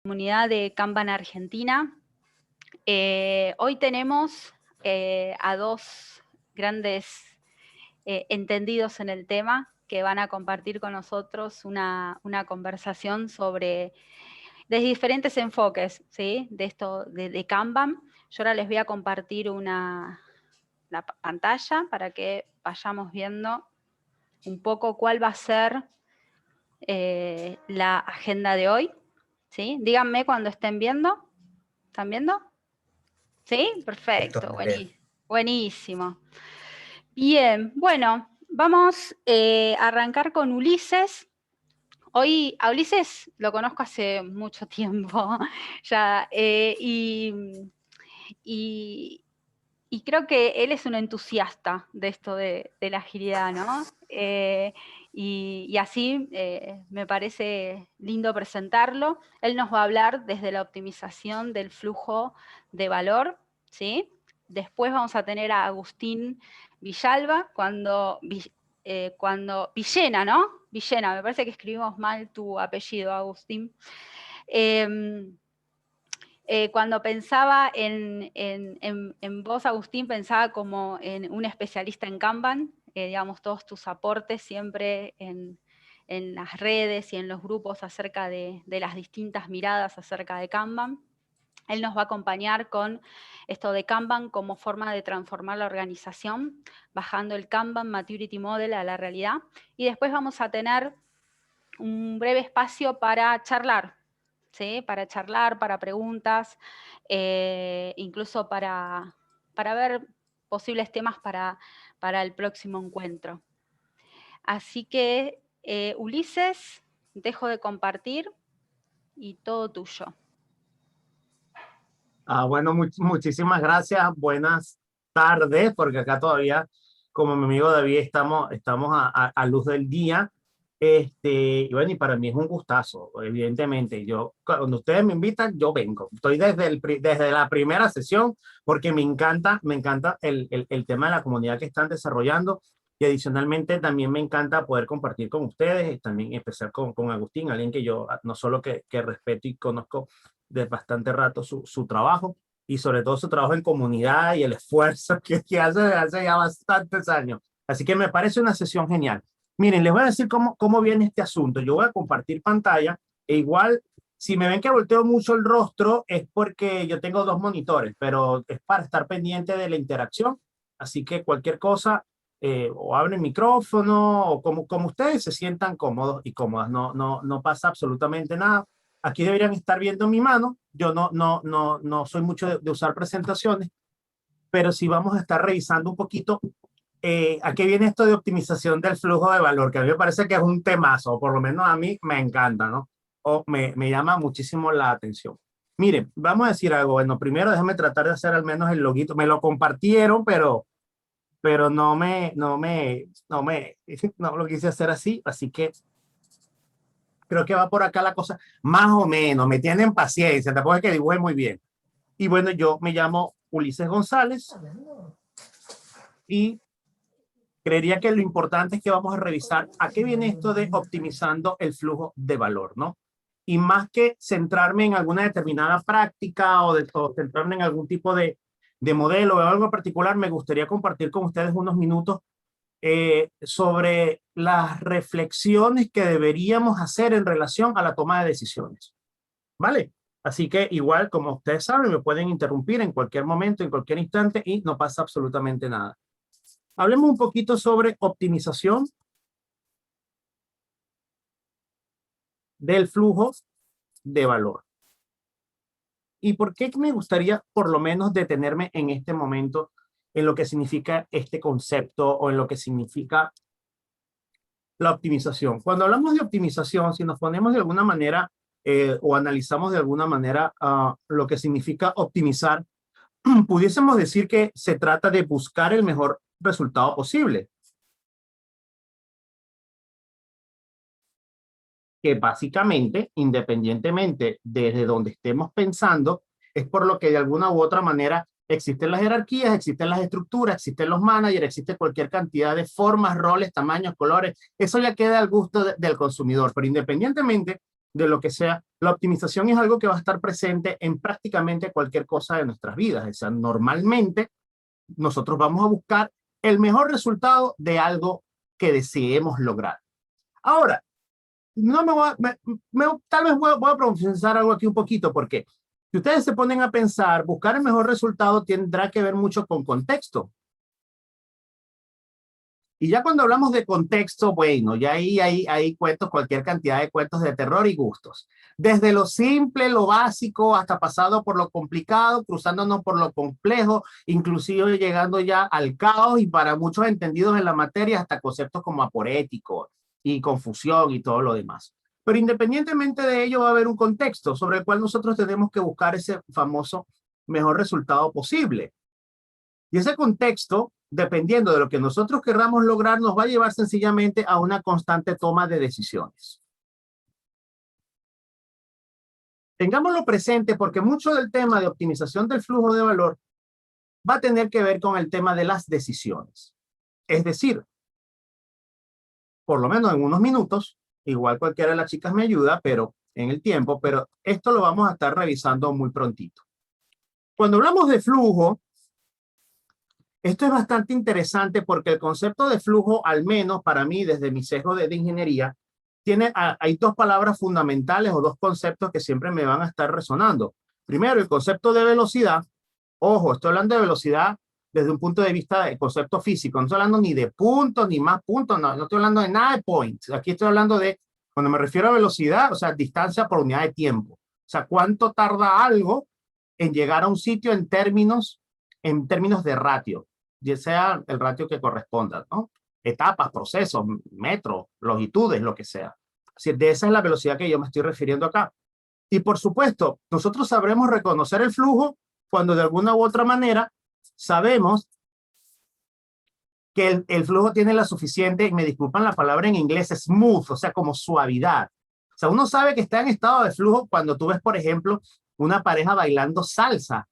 Comunidad de Kanban Argentina. Hoy tenemos a dos grandes entendidos en el tema que van a compartir con nosotros una conversación sobre desde diferentes enfoques, ¿sí? De esto de Kanban. Yo ahora les voy a compartir la pantalla para que vayamos viendo un poco cuál va a ser la agenda de hoy. ¿Sí? Díganme cuando estén viendo. ¿Están viendo? ¿Sí? Perfecto, buenísimo. Bien, bueno, vamos a arrancar con Ulises. Hoy a Ulises lo conozco hace mucho tiempo ya, y creo que él es un entusiasta de esto de la agilidad, ¿no? Y así me parece lindo presentarlo. Él nos va a hablar desde la optimización del flujo de valor, ¿sí? Después vamos a tener a Agustín Villalba, cuando Villena, ¿no? Villena, me parece que escribimos mal tu apellido, Agustín. Cuando pensaba en vos, Agustín, pensaba como en un especialista en Kanban, digamos, todos tus aportes siempre en las redes y en los grupos acerca de las distintas miradas acerca de Kanban. Él nos va a acompañar con esto de Kanban como forma de transformar la organización, bajando el Kanban Maturity Model a la realidad. Y después vamos a tener un breve espacio para charlar, ¿sí? Para charlar, para preguntas, incluso para ver posibles temas para el próximo encuentro. Así que, Ulises, dejo de compartir y todo tuyo. Bueno, muchísimas gracias. Buenas tardes, porque acá todavía, como mi amigo David, estamos a luz del día. Y bueno, y para mí es un gustazo, evidentemente. Cuando ustedes me invitan, yo vengo. Estoy desde la primera sesión, porque me encanta el tema de la comunidad que están desarrollando. Y adicionalmente también me encanta poder compartir con ustedes, también empezar con Agustín, alguien que yo no solo que respeto y conozco de bastante rato su trabajo, y sobre todo su trabajo en comunidad y el esfuerzo que hace ya bastantes años. Así que me parece una sesión genial. Miren, les voy a decir cómo viene este asunto. Yo voy a compartir pantalla e igual, si me ven que volteo mucho el rostro es porque yo tengo dos monitores, pero es para estar pendiente de la interacción. Así que cualquier cosa, o abren micrófono o como ustedes se sientan cómodos y cómodas. No pasa absolutamente nada. Aquí deberían estar viendo mi mano. Yo no soy mucho de usar presentaciones, pero sí vamos a estar revisando un poquito a qué viene esto de optimización del flujo de valor, que a mí me parece que es un temazo, o por lo menos a mí me encanta, ¿no? O me llama muchísimo la atención. Miren, vamos a decir algo. Bueno, primero déjame tratar de hacer al menos el loguito. Me lo compartieron, pero no lo quise hacer así, así que creo que va por acá la cosa, más o menos, me tienen paciencia, tampoco es que dibuje muy bien. Y bueno, yo me llamo Ulises González y creería que lo importante es que vamos a revisar a qué viene esto de optimizando el flujo de valor, ¿no? Y más que centrarme en alguna determinada práctica o centrarme en algún tipo de modelo o algo particular, me gustaría compartir con ustedes unos minutos sobre las reflexiones que deberíamos hacer en relación a la toma de decisiones. ¿Vale? Así que igual, como ustedes saben, me pueden interrumpir en cualquier momento, en cualquier instante y no pasa absolutamente nada. Hablemos un poquito sobre optimización del flujo de valor. ¿Y por qué me gustaría por lo menos detenerme en este momento en lo que significa este concepto o en lo que significa la optimización? Cuando hablamos de optimización, si nos ponemos de alguna manera o analizamos de alguna manera lo que significa optimizar, pudiésemos decir que se trata de buscar el mejor resultado posible. Que básicamente, independientemente desde donde estemos pensando, es por lo que de alguna u otra manera existen las jerarquías, existen las estructuras, existen los managers, existe cualquier cantidad de formas, roles, tamaños, colores. Eso ya queda al gusto del consumidor, pero independientemente de lo que sea, la optimización es algo que va a estar presente en prácticamente cualquier cosa de nuestras vidas. O sea, normalmente nosotros vamos a buscar el mejor resultado de algo que deseemos lograr. Ahora, no me voy a, tal vez voy a profundizar algo aquí un poquito, porque si ustedes se ponen a pensar, buscar el mejor resultado tendrá que ver mucho con contexto. Y ya cuando hablamos de contexto, bueno, ya ahí hay cuentos, cualquier cantidad de cuentos de terror y gustos. Desde lo simple, lo básico, hasta pasado por lo complicado, cruzándonos por lo complejo, inclusive llegando ya al caos y para muchos entendidos en la materia, hasta conceptos como aporético y confusión y todo lo demás. Pero independientemente de ello, va a haber un contexto sobre el cual nosotros tenemos que buscar ese famoso mejor resultado posible. Y ese contexto, dependiendo de lo que nosotros queramos lograr, nos va a llevar sencillamente a una constante toma de decisiones. Tengámoslo presente porque mucho del tema de optimización del flujo de valor va a tener que ver con el tema de las decisiones. Es decir, por lo menos en unos minutos, igual cualquiera de las chicas me ayuda, pero en el tiempo, pero esto lo vamos a estar revisando muy prontito. Cuando hablamos de flujo, esto es bastante interesante porque el concepto de flujo, al menos para mí, desde mi sesgo de ingeniería, hay dos palabras fundamentales o dos conceptos que siempre me van a estar resonando. Primero, el concepto de velocidad. Ojo, estoy hablando de velocidad desde un punto de vista del concepto físico. No estoy hablando ni de puntos, ni más puntos, no estoy hablando de nada de points. Aquí estoy hablando de, cuando me refiero a velocidad, o sea, distancia por unidad de tiempo. O sea, cuánto tarda algo en llegar a un sitio en términos de ratio, ya sea el ratio que corresponda, ¿no? Etapas, procesos, metros, longitudes, lo que sea. Así, de esa es la velocidad que yo me estoy refiriendo acá. Y por supuesto, nosotros sabremos reconocer el flujo cuando de alguna u otra manera sabemos que el flujo tiene la suficiente, me disculpan la palabra en inglés, smooth, o sea, como suavidad. O sea, uno sabe que está en estado de flujo cuando tú ves, por ejemplo, una pareja bailando salsa.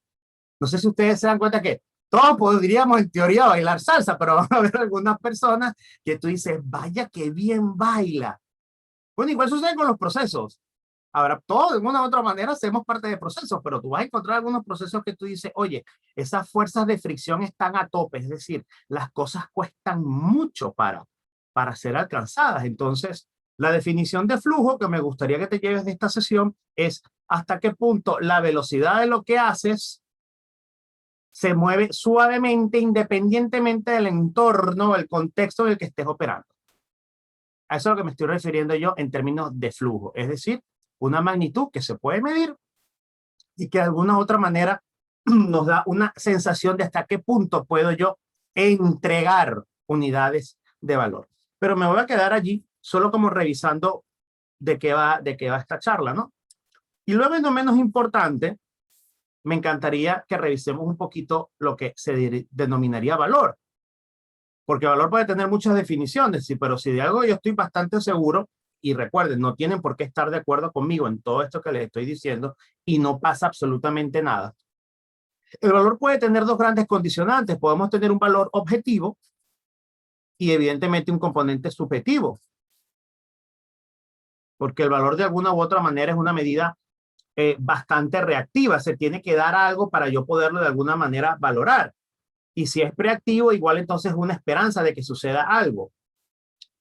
No sé si ustedes se dan cuenta que todos podríamos en teoría bailar salsa, pero van a haber algunas personas que tú dices, vaya que bien baila. Bueno, igual sucede con los procesos. Ahora, todos de una u otra manera hacemos parte de procesos, pero tú vas a encontrar algunos procesos que tú dices, oye, esas fuerzas de fricción están a tope, es decir, las cosas cuestan mucho para ser alcanzadas. Entonces, la definición de flujo que me gustaría que te lleves de esta sesión es hasta qué punto la velocidad de lo que haces se mueve suavemente independientemente del entorno o el contexto en el que estés operando. A eso es a lo que me estoy refiriendo yo en términos de flujo, es decir, una magnitud que se puede medir y que de alguna u otra manera nos da una sensación de hasta qué punto puedo yo entregar unidades de valor. Pero me voy a quedar allí solo como revisando de qué va esta charla, ¿no? Y luego, no menos importante, me encantaría que revisemos un poquito lo que se denominaría valor. Porque valor puede tener muchas definiciones, sí, pero si de algo yo estoy bastante seguro, y recuerden, no tienen por qué estar de acuerdo conmigo en todo esto que les estoy diciendo, y no pasa absolutamente nada. El valor puede tener dos grandes condicionantes. Podemos tener un valor objetivo y evidentemente un componente subjetivo. Porque el valor de alguna u otra manera es una medida bastante reactiva. Se tiene que dar algo para yo poderlo de alguna manera valorar. Y si es preactivo, igual entonces es una esperanza de que suceda algo.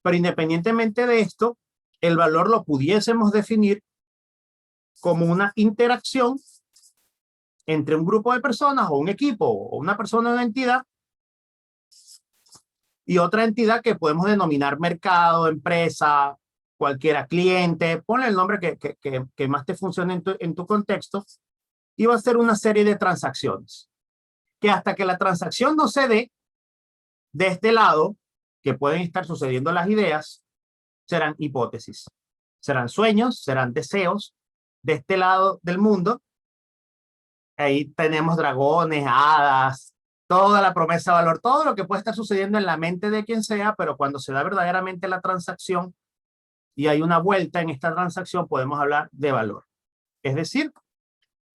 Pero independientemente de esto, el valor lo pudiésemos definir como una interacción entre un grupo de personas o un equipo o una persona o una entidad y otra entidad que podemos denominar mercado, empresa, cualquiera, cliente, ponle el nombre que más te funcione en tu contexto, y va a ser una serie de transacciones que hasta que la transacción no se dé de este lado, que pueden estar sucediendo las ideas, serán hipótesis, serán sueños, serán deseos. De este lado del mundo, ahí tenemos dragones, hadas, toda la promesa de valor, todo lo que puede estar sucediendo en la mente de quien sea, pero cuando se da verdaderamente la transacción y hay una vuelta en esta transacción, podemos hablar de valor. Es decir,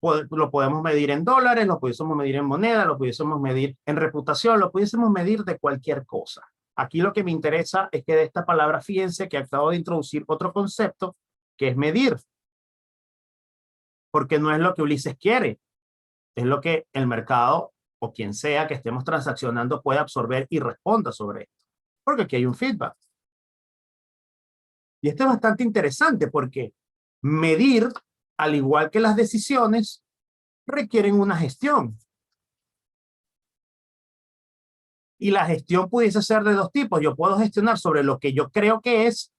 lo podemos medir en dólares, lo pudiésemos medir en moneda, lo pudiésemos medir en reputación, lo pudiésemos medir de cualquier cosa. Aquí lo que me interesa es que de esta palabra, fíjense que acabo de introducir otro concepto que es medir. porque no es lo que Ulises quiere, es lo que el mercado o quien sea que estemos transaccionando puede absorber y responda sobre esto, porque aquí hay un feedback. Y esto es bastante interesante porque medir, al igual que las decisiones, requieren una gestión. Y la gestión pudiese ser de dos tipos. Yo puedo gestionar sobre lo que yo creo que es,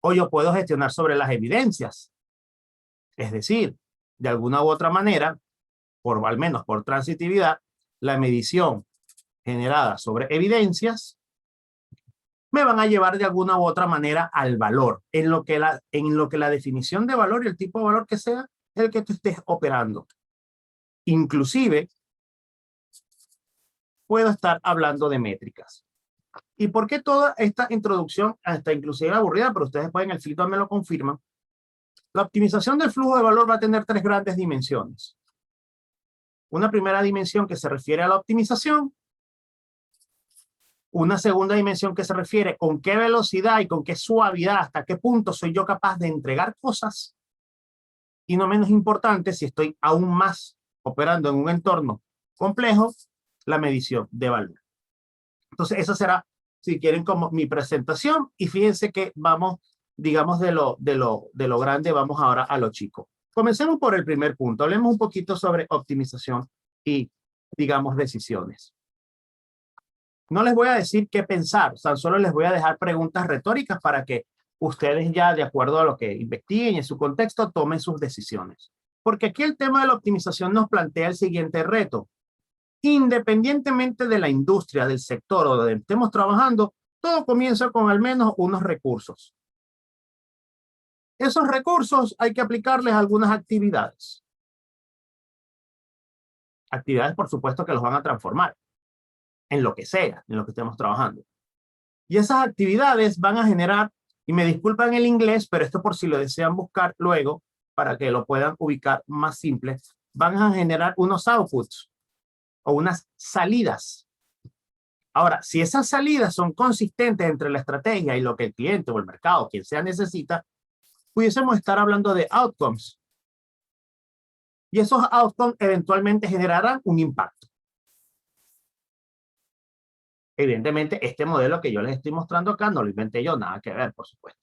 o yo puedo gestionar sobre las evidencias. Es decir, de alguna u otra manera, al menos por transitividad, la medición generada sobre evidencias me van a llevar de alguna u otra manera al valor, en lo que la definición de valor y el tipo de valor que sea el que tú estés operando. Inclusive, puedo estar hablando de métricas. ¿Y por qué toda esta introducción, hasta inclusive aburrida, pero ustedes pueden, el feedback me lo confirman? La optimización del flujo de valor va a tener tres grandes dimensiones. Una primera dimensión que se refiere a la optimización, una segunda dimensión que se refiere con qué velocidad y con qué suavidad, hasta qué punto soy yo capaz de entregar cosas. Y no menos importante, si estoy aún más operando en un entorno complejo, la medición de valor. Entonces, esa será, si quieren, como mi presentación. Y fíjense que vamos, digamos, de lo grande, vamos ahora a lo chico. Comencemos por el primer punto. Hablemos un poquito sobre optimización y, digamos, decisiones. No les voy a decir qué pensar, o sea, solo les voy a dejar preguntas retóricas para que ustedes ya, de acuerdo a lo que investiguen y en su contexto, tomen sus decisiones. Porque aquí el tema de la optimización nos plantea el siguiente reto. Independientemente de la industria, del sector o donde estemos trabajando, todo comienza con al menos unos recursos. Esos recursos hay que aplicarles a algunas actividades. Actividades, por supuesto, que los van a transformar en lo que sea, en lo que estemos trabajando. Y esas actividades van a generar, y me disculpan el inglés, pero esto por si lo desean buscar luego, para que lo puedan ubicar más simple, van a generar unos outputs o unas salidas. Ahora, si esas salidas son consistentes entre la estrategia y lo que el cliente o el mercado, quien sea, necesita, pudiésemos estar hablando de outcomes. Y esos outcomes eventualmente generarán un impacto. Evidentemente, este modelo que yo les estoy mostrando acá no lo inventé yo, nada que ver, por supuesto.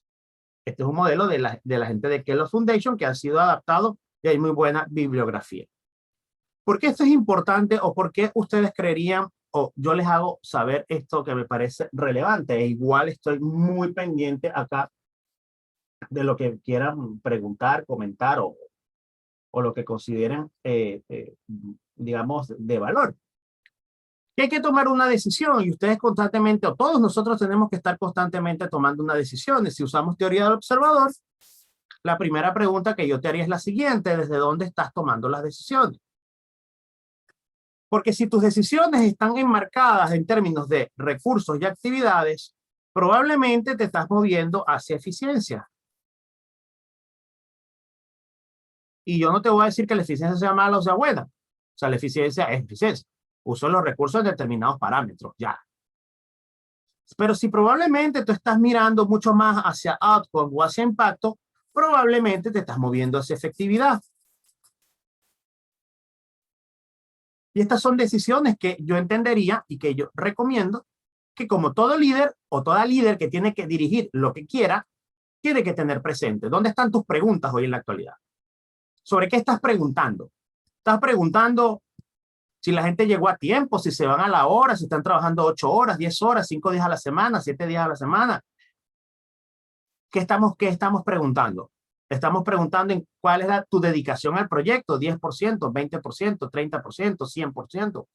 Este es un modelo de la gente de Kellogg Foundation que ha sido adaptado y hay muy buena bibliografía. ¿Por qué esto es importante o por qué ustedes creerían o yo les hago saber esto que me parece relevante? E igual estoy muy pendiente acá de lo que quieran preguntar, comentar o lo que consideren, digamos, de valor. Que hay que tomar una decisión y ustedes constantemente, o todos nosotros tenemos que estar constantemente tomando una decisión. Si usamos teoría del observador, la primera pregunta que yo te haría es la siguiente: ¿desde dónde estás tomando las decisiones? Porque si tus decisiones están enmarcadas en términos de recursos y actividades, probablemente te estás moviendo hacia eficiencia. Y yo no te voy a decir que la eficiencia sea mala o sea buena. O sea, la eficiencia es eficiencia. Uso los recursos en determinados parámetros, ya. Pero si probablemente tú estás mirando mucho más hacia outcome o hacia impacto, probablemente te estás moviendo hacia efectividad. Y estas son decisiones que yo entendería y que yo recomiendo que, como todo líder o toda líder que tiene que dirigir lo que quiera, tiene que tener presente. ¿Dónde están tus preguntas hoy en la actualidad? ¿Sobre qué estás preguntando? ¿Estás preguntando si la gente llegó a tiempo, si se van a la hora, si están trabajando 8 horas, 10 horas, 5 días a la semana, 7 días a la semana? ¿Qué estamos preguntando? Estamos preguntando en cuál es tu dedicación al proyecto: 10%, 20%, 30%, 100%.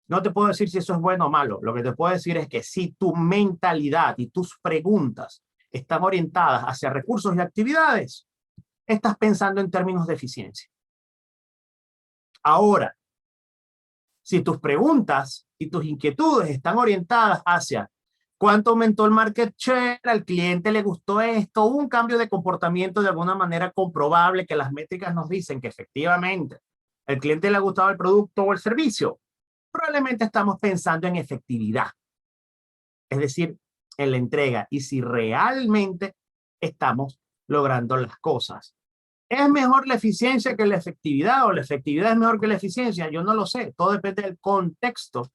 No te puedo decir si eso es bueno o malo. Lo que te puedo decir es que si tu mentalidad y tus preguntas están orientadas hacia recursos y actividades, estás pensando en términos de eficiencia. Ahora, si tus preguntas y tus inquietudes están orientadas hacia cuánto aumentó el market share, al cliente le gustó esto, hubo un cambio de comportamiento de alguna manera comprobable que las métricas nos dicen que efectivamente al cliente le ha gustado el producto o el servicio, probablemente estamos pensando en efectividad, es decir, en la entrega y si realmente estamos logrando las cosas ¿Es mejor la eficiencia que la efectividad o la efectividad es mejor que la eficiencia? Yo no lo sé. Todo depende del contexto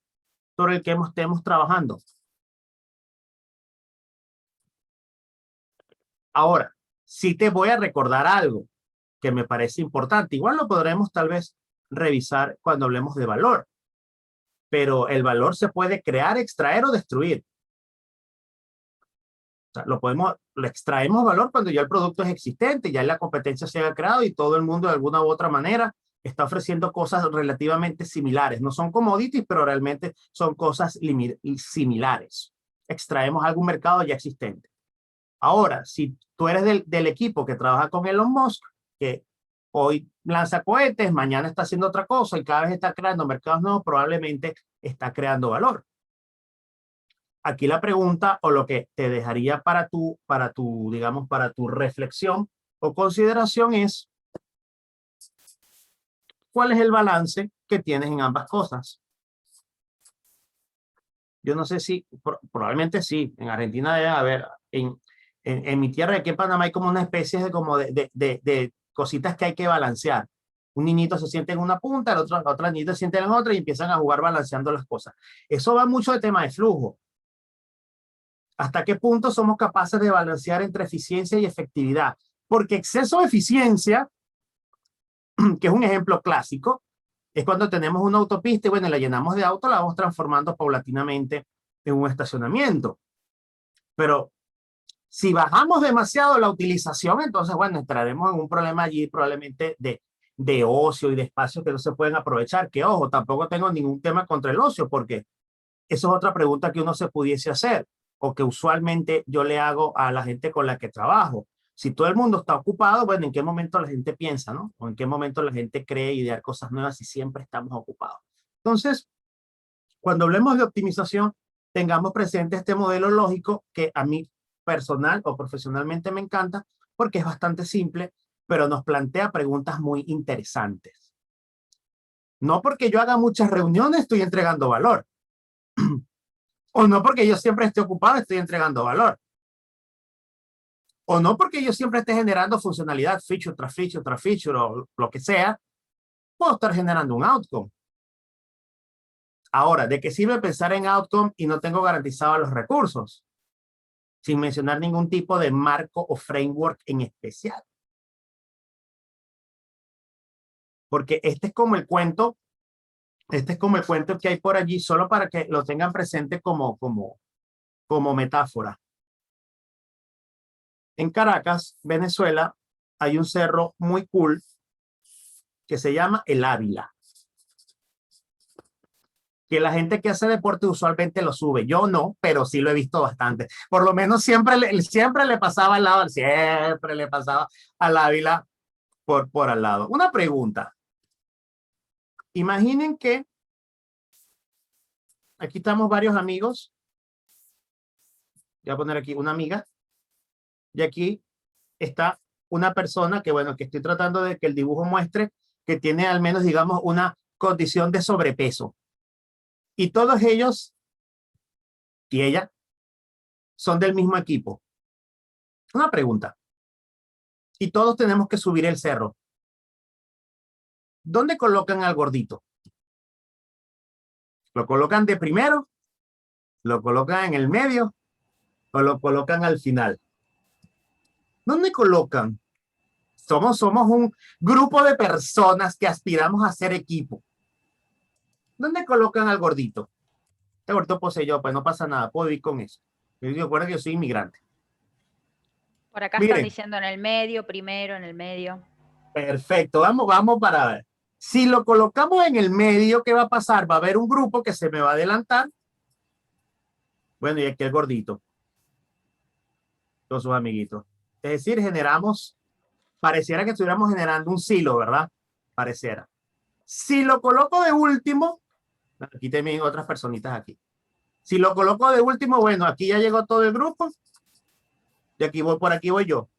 sobre el que estemos trabajando. Ahora, sí te voy a recordar algo que me parece importante. Igual lo podremos tal vez revisar cuando hablemos de valor. Pero el valor se puede crear, extraer o destruir. O sea, lo extraemos valor cuando ya el producto es existente, ya la competencia se ha creado y todo el mundo de alguna u otra manera está ofreciendo cosas relativamente similares. No son commodities, pero realmente son cosas similares. Extraemos algún mercado ya existente. Ahora, si tú eres del equipo que trabaja con Elon Musk, que hoy lanza cohetes, mañana está haciendo otra cosa y cada vez está creando mercados nuevos, probablemente está creando valor. Aquí la pregunta o lo que te dejaría digamos, para tu reflexión o consideración es, ¿cuál es el balance que tienes en ambas cosas? Yo no sé si, probablemente sí, en Argentina debe haber, en mi tierra, aquí en Panamá hay como una especie de cositas que hay que balancear. Un niñito se siente en una punta, el otro niñito se siente en la otra y empiezan a jugar balanceando las cosas. Eso va mucho de tema de flujo. ¿Hasta qué punto somos capaces de balancear entre eficiencia y efectividad? Porque exceso de eficiencia, que es un ejemplo clásico, es cuando tenemos una autopista y bueno, la llenamos de autos, la vamos transformando paulatinamente en un estacionamiento. Pero si bajamos demasiado la utilización, entonces bueno, entraremos en un problema allí probablemente de ocio y de espacios que no se pueden aprovechar. Que ojo, tampoco tengo ningún tema contra el ocio, porque eso es otra pregunta que uno se pudiese hacer o que usualmente yo le hago a la gente con la que trabajo. Si todo el mundo está ocupado, bueno, ¿en qué momento la gente piensa, no? O en qué momento la gente cree idear cosas nuevas si siempre estamos ocupados. Entonces, cuando hablemos de optimización, tengamos presente este modelo lógico que a mí personal o profesionalmente me encanta porque es bastante simple, pero nos plantea preguntas muy interesantes. No porque yo haga muchas reuniones estoy entregando valor. O no porque yo siempre esté ocupado estoy entregando valor. O no porque yo siempre esté generando funcionalidad, feature tras feature tras feature o lo que sea, puedo estar generando un outcome. Ahora, ¿de qué sirve pensar en outcome y no tengo garantizados los recursos? Sin mencionar ningún tipo de marco o framework en especial. Porque este es como el cuento que hay por allí, solo para que lo tengan presente como metáfora. En Caracas, Venezuela, hay un cerro muy cool que se llama el Ávila. Que la gente que hace deporte usualmente lo sube. Yo no, pero sí lo he visto bastante. Por lo menos siempre le pasaba al lado, siempre le pasaba al Ávila por al lado. Una pregunta. Imaginen que aquí estamos varios amigos. Voy a poner aquí una amiga. Y aquí está una persona que, bueno, que estoy tratando de que el dibujo muestre que tiene al menos, digamos, una condición de sobrepeso. Y todos ellos y ella son del mismo equipo. Una pregunta. Y todos tenemos que subir el cerro. ¿Dónde colocan al gordito? ¿Lo colocan de primero? ¿Lo colocan en el medio? ¿O lo colocan al final? ¿Dónde colocan? Somos un grupo de personas que aspiramos a ser equipo. ¿Dónde colocan al gordito? Este gordito posee yo, pues no pasa nada, puedo ir con eso. Yo recuerdo que yo soy inmigrante. Por acá están Miren, diciendo en el medio, primero, en el medio. perfecto, vamos para ver. Si lo colocamos en el medio, ¿qué va a pasar? Va a haber un grupo que se me va a adelantar. Bueno, y aquí el gordito, con sus amiguitos. Es decir, pareciera que estuviéramos generando un silo, ¿verdad? Pareciera. Si lo coloco de último, aquí también otras personitas aquí. Si lo coloco de último, bueno, aquí ya llegó todo el grupo. Y aquí por aquí voy yo.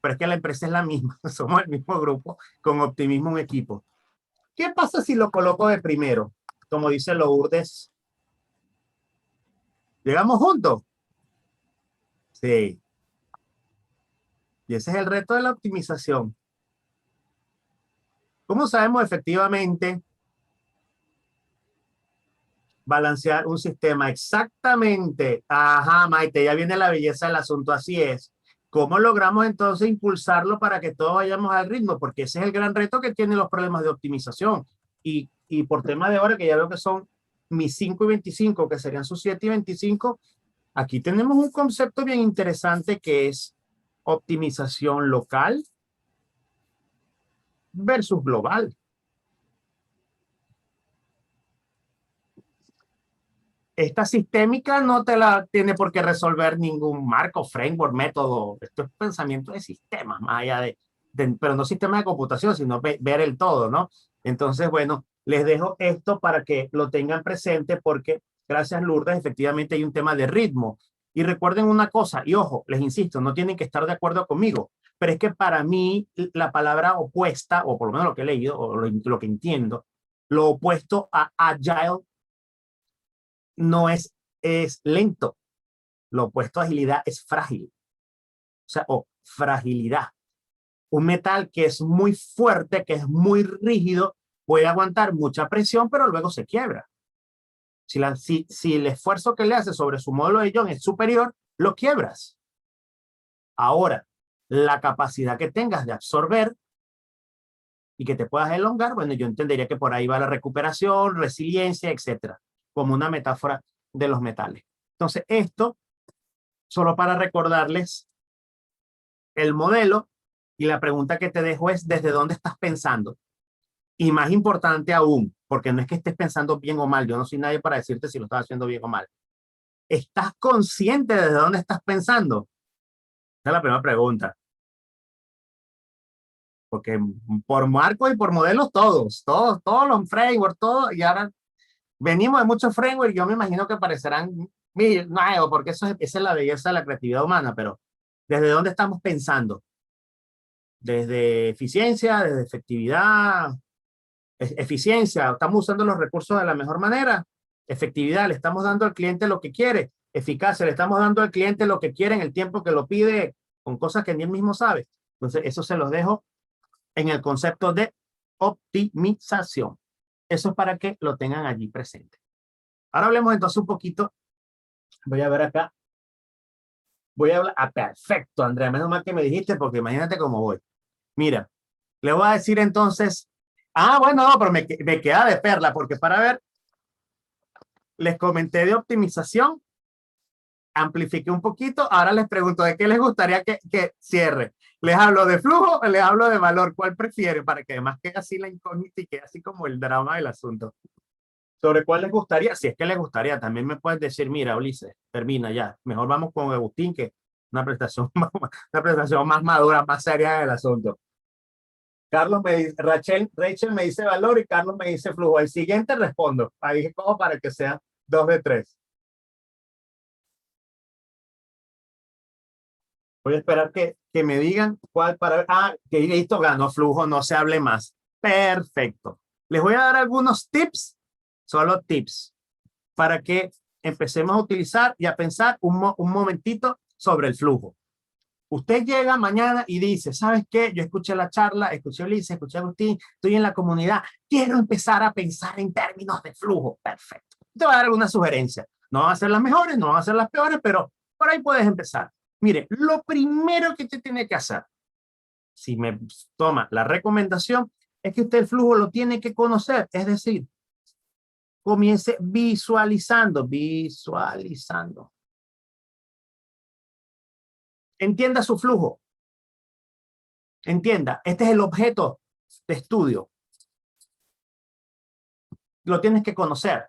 Pero es que la empresa es la misma. Somos el mismo grupo, con optimismo un equipo. ¿Qué pasa si lo coloco de primero? Como dice Lourdes. ¿Llegamos juntos? Sí. Y ese es el reto de la optimización. ¿Cómo sabemos efectivamente balancear un sistema? Exactamente. Ajá, Maite, ya viene la belleza del asunto, así es. ¿Cómo logramos entonces impulsarlo para que todos vayamos al ritmo? Porque ese es el gran reto que tienen los problemas de optimización. Y por tema de hora, que ya veo que son mis 5:25, que serían sus 7:25, aquí tenemos un concepto bien interesante que es optimización local versus global. Esta sistémica no te la tiene por qué resolver ningún marco, framework, método. Esto es pensamiento de sistemas, más allá pero no sistema de computación, sino ver el todo, ¿no? Entonces, bueno, les dejo esto para que lo tengan presente porque, gracias Lourdes, efectivamente hay un tema de ritmo. Y recuerden una cosa, y ojo, les insisto, no tienen que estar de acuerdo conmigo, pero es que para mí la palabra opuesta, o por lo menos lo que he leído, o lo que entiendo, lo opuesto a agile no es lento. Lo opuesto a agilidad es frágil. O sea, o fragilidad. Un metal que es muy fuerte, que es muy rígido, puede aguantar mucha presión, pero luego se quiebra. Si el esfuerzo que le hace sobre su módulo de Young es superior, lo quiebras. Ahora, la capacidad que tengas de absorber y que te puedas elongar, bueno, yo entendería que por ahí va la recuperación, resiliencia, etcétera, como una metáfora de los metales. Entonces, esto solo para recordarles el modelo, y la pregunta que te dejo es ¿desde dónde estás pensando? Y más importante aún, porque no es que estés pensando bien o mal, yo no soy nadie para decirte si lo estás haciendo bien o mal. ¿Estás consciente desde dónde estás pensando? Esa es la primera pregunta. Porque por marcos y por modelos todos los frameworks, todos, y ahora venimos de muchos frameworks, yo me imagino que parecerán nuevos, porque esa es la belleza de la creatividad humana, pero ¿desde dónde estamos pensando? Desde eficiencia, desde efectividad, eficiencia, estamos usando los recursos de la mejor manera, efectividad, le estamos dando al cliente lo que quiere, eficacia, le estamos dando al cliente lo que quiere en el tiempo que lo pide, con cosas que ni él mismo sabe. Entonces, eso se los dejo en el concepto de optimización. Eso es para que lo tengan allí presente. Ahora hablemos entonces un poquito, voy a ver acá, voy a hablar, perfecto, Andrea, menos mal que me dijiste, porque imagínate cómo voy. Mira, le voy a decir entonces, bueno, no, pero me queda de perla, porque para ver, les comenté de optimización, amplifiqué un poquito, ahora les pregunto de qué les gustaría que cierre. ¿Les hablo de flujo o les hablo de valor? ¿Cuál prefieren? Para que además quede así la incógnita y quede así como el drama del asunto. ¿Sobre cuál les gustaría? Si es que les gustaría, también me puedes decir, mira, Ulises, termina ya. Mejor vamos con Agustín, que una presentación, una presentación más madura, más seria del asunto. Carlos me dice, Rachel me dice valor y Carlos me dice flujo. El siguiente respondo. Ahí como para que sea 2 de 3. Voy a esperar que me digan cuál para ver. Que listo, ganó flujo, no se hable más. Perfecto. Les voy a dar algunos tips, solo tips, para que empecemos a utilizar y a pensar un momentito sobre el flujo. Usted llega mañana y dice, ¿sabes qué? Yo escuché la charla, escuché a Ulises, escuché a Agustín, estoy en la comunidad, quiero empezar a pensar en términos de flujo. Perfecto. Te voy a dar alguna sugerencia. No van a ser las mejores, no van a ser las peores, pero por ahí puedes empezar. Mire, lo primero que usted tiene que hacer, si me toma la recomendación, es que usted el flujo lo tiene que conocer. Es decir, comience visualizando. Entienda su flujo. Entienda, este es el objeto de estudio. Lo tienes que conocer.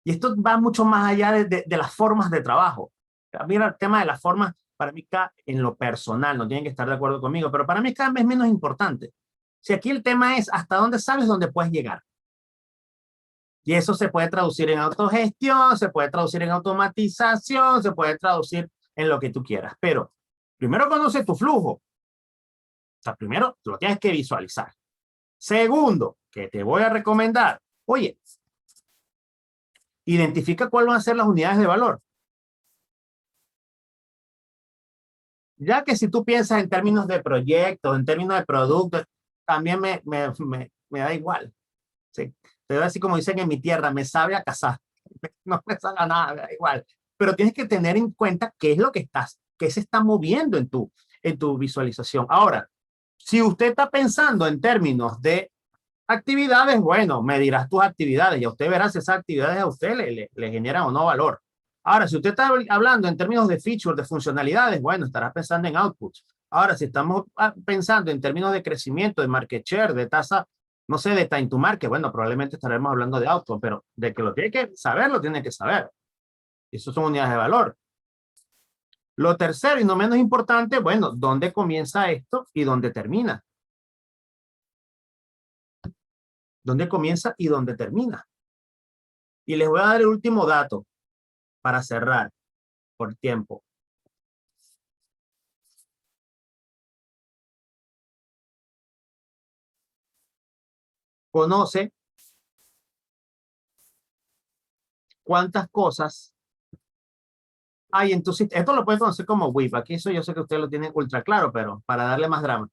Y esto va mucho más allá de las formas de trabajo. Mira, el tema de las formas, para mí, en lo personal, no tienen que estar de acuerdo conmigo, pero para mí cada vez menos importante. Si aquí el tema es hasta dónde sabes dónde puedes llegar. Y eso se puede traducir en autogestión, se puede traducir en automatización, se puede traducir en lo que tú quieras. Pero primero conoce tu flujo. O sea, primero lo tienes que visualizar. Segundo, que te voy a recomendar, oye, identifica cuáles van a ser las unidades de valor. Ya que si tú piensas en términos de proyectos, en términos de productos, también me da igual. Sí. Te voy a decir como dicen en mi tierra, me sabe a cazar. No me sabe a nada, me da igual. Pero tienes que tener en cuenta qué es lo que qué se está moviendo en tu visualización. Ahora, si usted está pensando en términos de actividades, bueno, me dirás tus actividades y a usted verá si esas actividades a usted le generan o no valor. Ahora, si usted está hablando en términos de features, de funcionalidades, bueno, estará pensando en outputs. Ahora, si estamos pensando en términos de crecimiento, de market share, de tasa, no sé, de time to market, bueno, probablemente estaremos hablando de outputs, pero de que lo tiene que saber, lo tiene que saber. Eso son unidades de valor. Lo tercero y no menos importante, bueno, ¿dónde comienza esto y dónde termina? ¿Dónde comienza y dónde termina? Y les voy a dar el último dato para cerrar por tiempo. Conoce cuántas cosas hay en tu sistema. Esto lo puedes conocer como WIP. Aquí eso yo sé que ustedes lo tienen ultra claro, pero para darle más drama.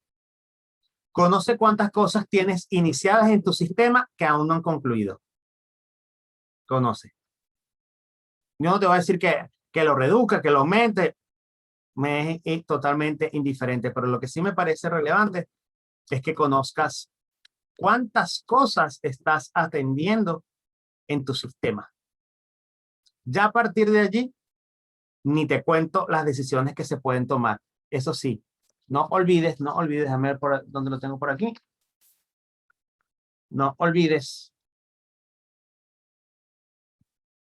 Conoce cuántas cosas tienes iniciadas en tu sistema que aún no han concluido. Conoce. Yo no te voy a decir que lo reduzca, que lo aumente. Me es totalmente indiferente, pero lo que sí me parece relevante es que conozcas cuántas cosas estás atendiendo en tu sistema. Ya a partir de allí, ni te cuento las decisiones que se pueden tomar. Eso sí, no olvides, déjame ver por dónde lo tengo por aquí. No olvides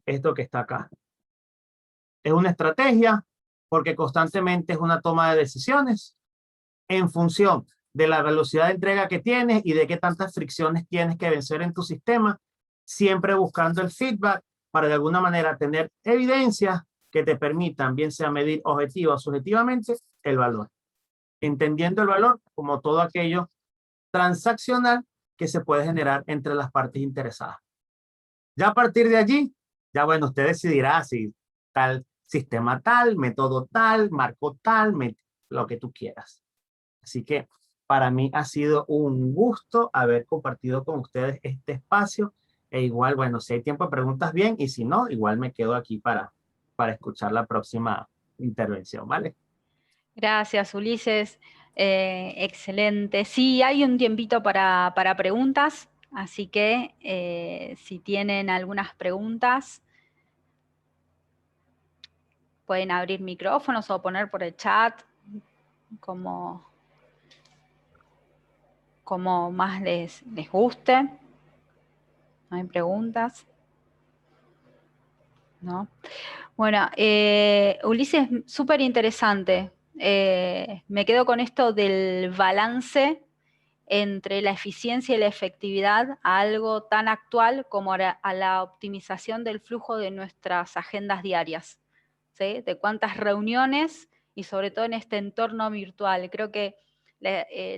esto que está acá. Es una estrategia porque constantemente es una toma de decisiones en función de la velocidad de entrega que tienes y de qué tantas fricciones tienes que vencer en tu sistema, siempre buscando el feedback para de alguna manera tener evidencias que te permitan, bien sea medir objetiva o subjetivamente, el valor. Entendiendo el valor como todo aquello transaccional que se puede generar entre las partes interesadas. Ya a partir de allí, ya bueno, usted decidirá si tal sistema tal, método tal, marco tal, lo que tú quieras. Así que para mí ha sido un gusto haber compartido con ustedes este espacio. E igual, bueno, si hay tiempo de preguntas, bien, y si no, igual me quedo aquí para escuchar la próxima intervención, ¿vale? Gracias, Ulises. Excelente. Sí, hay un tiempito para preguntas, así que si tienen algunas preguntas, pueden abrir micrófonos o poner por el chat como más les guste. ¿No hay preguntas? ¿No? Bueno, Ulises, súper interesante. Me quedo con esto del balance entre la eficiencia y la efectividad a algo tan actual como a la optimización del flujo de nuestras agendas diarias, ¿sí? De cuántas reuniones y sobre todo en este entorno virtual. Creo que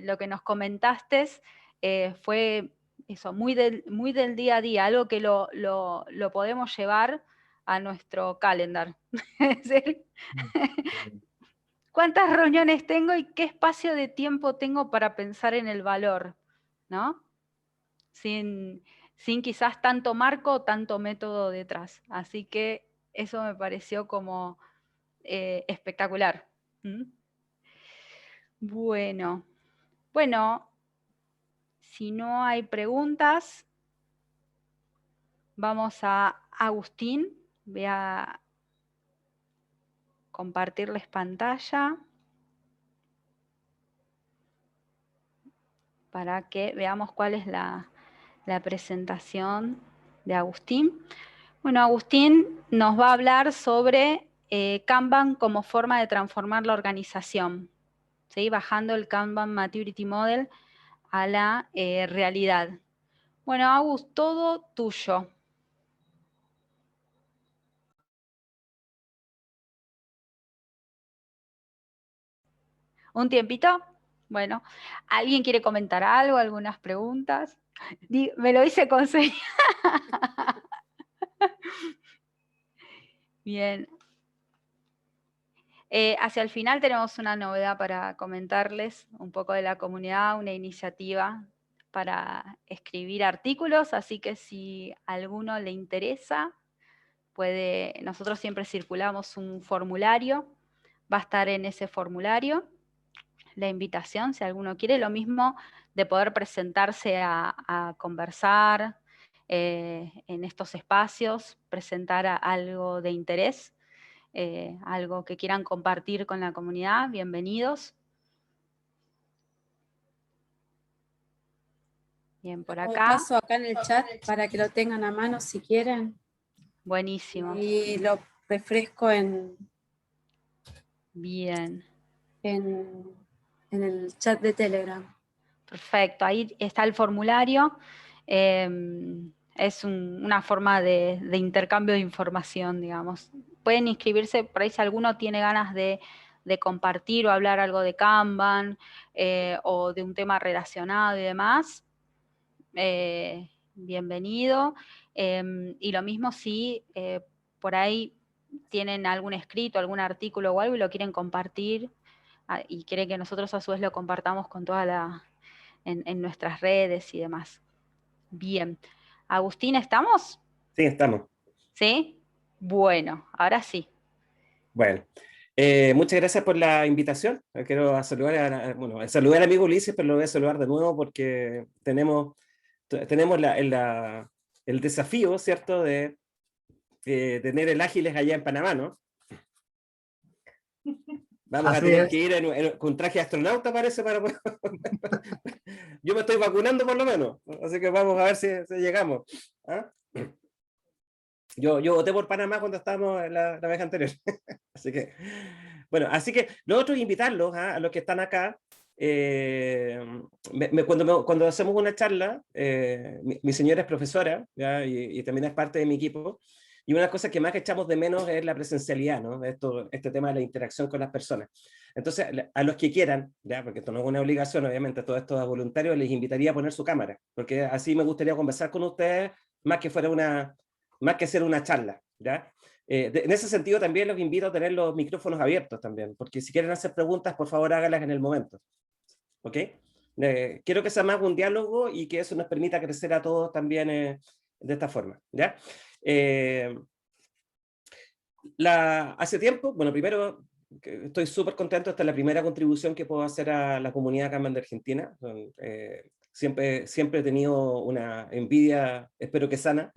lo que nos comentaste fue eso, muy del día a día, algo que lo podemos llevar a nuestro calendar. ¿Cuántas reuniones tengo y qué espacio de tiempo tengo para pensar en el valor? ¿No? Sin quizás tanto marco o tanto método detrás. Así que eso me pareció como espectacular. ¿Mm? Bueno, si no hay preguntas, vamos a Agustín. Voy a compartirles pantalla para que veamos cuál es la presentación de Agustín. Bueno, Agustín nos va a hablar sobre Kanban como forma de transformar la organización, ¿sí? Bajando el Kanban Maturity Model a la realidad. Bueno, Agus, todo tuyo. ¿Un tiempito? Bueno, ¿alguien quiere comentar algo? ¿Algunas preguntas? Me lo hice con señas. Bien. Hacia el final tenemos una novedad para comentarles, un poco de la comunidad, una iniciativa para escribir artículos, así que si a alguno le interesa, nosotros siempre circulamos un formulario, va a estar en ese formulario la invitación, si alguno quiere, lo mismo de poder presentarse a conversar en estos espacios, presentar algo de interés. Algo que quieran compartir con la comunidad, bienvenidos. Bien, por acá. Paso acá en el chat para que lo tengan a mano si quieren. Buenísimo. Y lo refresco Bien. en el chat de Telegram. Perfecto, ahí está el formulario. Es una forma de intercambio de información, digamos. Pueden inscribirse, por ahí si alguno tiene ganas de compartir o hablar algo de Kanban o de un tema relacionado y demás, bienvenido. Y lo mismo si por ahí tienen algún escrito, algún artículo o algo y lo quieren compartir y quieren que nosotros a su vez lo compartamos con en nuestras redes y demás. Bien. Agustín, ¿estamos? Sí, estamos. ¿Sí? Bueno, ahora sí. Bueno, muchas gracias por la invitación. Quiero saludar saludar al amigo Ulises, pero lo voy a saludar de nuevo porque tenemos el desafío, ¿cierto?, de tener el Ágiles allá en Panamá, ¿no? Vamos Así a tener es. que ir con traje de astronauta, parece, para poder... Yo me estoy vacunando por lo menos, así que vamos a ver si llegamos. ¿Ah? Yo voté por Panamá cuando estábamos la vez anterior. Así que, bueno, lo otro es invitarlos a los que están acá. Cuando hacemos una charla, mi señora es profesora, ¿ya? Y también es parte de mi equipo. Y una cosa que más echamos de menos es la presencialidad, ¿no? Este tema de la interacción con las personas. Entonces, a los que quieran, ¿ya? Porque esto no es una obligación, obviamente, todo esto es voluntario, les invitaría a poner su cámara, porque así me gustaría conversar con ustedes, más que hacer una charla, ¿ya? En ese sentido también los invito a tener los micrófonos abiertos también, porque si quieren hacer preguntas, por favor háganlas en el momento, ¿ok? Quiero que sea más un diálogo y que eso nos permita crecer a todos también de esta forma, ¿ya? Hace tiempo, bueno, primero estoy súper contento, esta es la primera contribución que puedo hacer a la comunidad Kanban de Argentina. Siempre he tenido una envidia, espero que sana,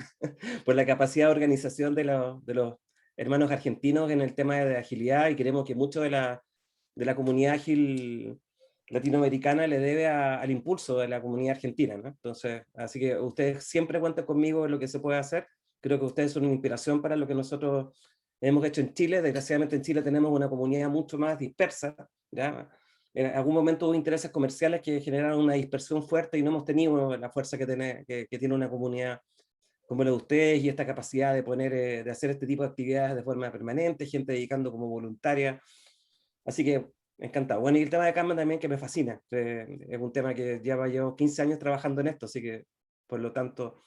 por la capacidad de organización de los hermanos argentinos en el tema de agilidad, y queremos que mucho de la comunidad ágil latinoamericana le debe al impulso de la comunidad argentina, ¿no? Entonces, así que ustedes siempre cuenten conmigo en lo que se puede hacer. Creo que ustedes son una inspiración para lo que nosotros hemos hecho en Chile. Desgraciadamente en Chile tenemos una comunidad mucho más dispersa, ¿ya? En algún momento hubo intereses comerciales que generaron una dispersión fuerte y no hemos tenido la fuerza que tiene una comunidad como la de ustedes, y esta capacidad de hacer este tipo de actividades de forma permanente, gente dedicando como voluntaria. Así que encantado. Bueno, y el tema de Kanban también, que me fascina. Es un tema que llevo 15 años trabajando en esto, así que por lo tanto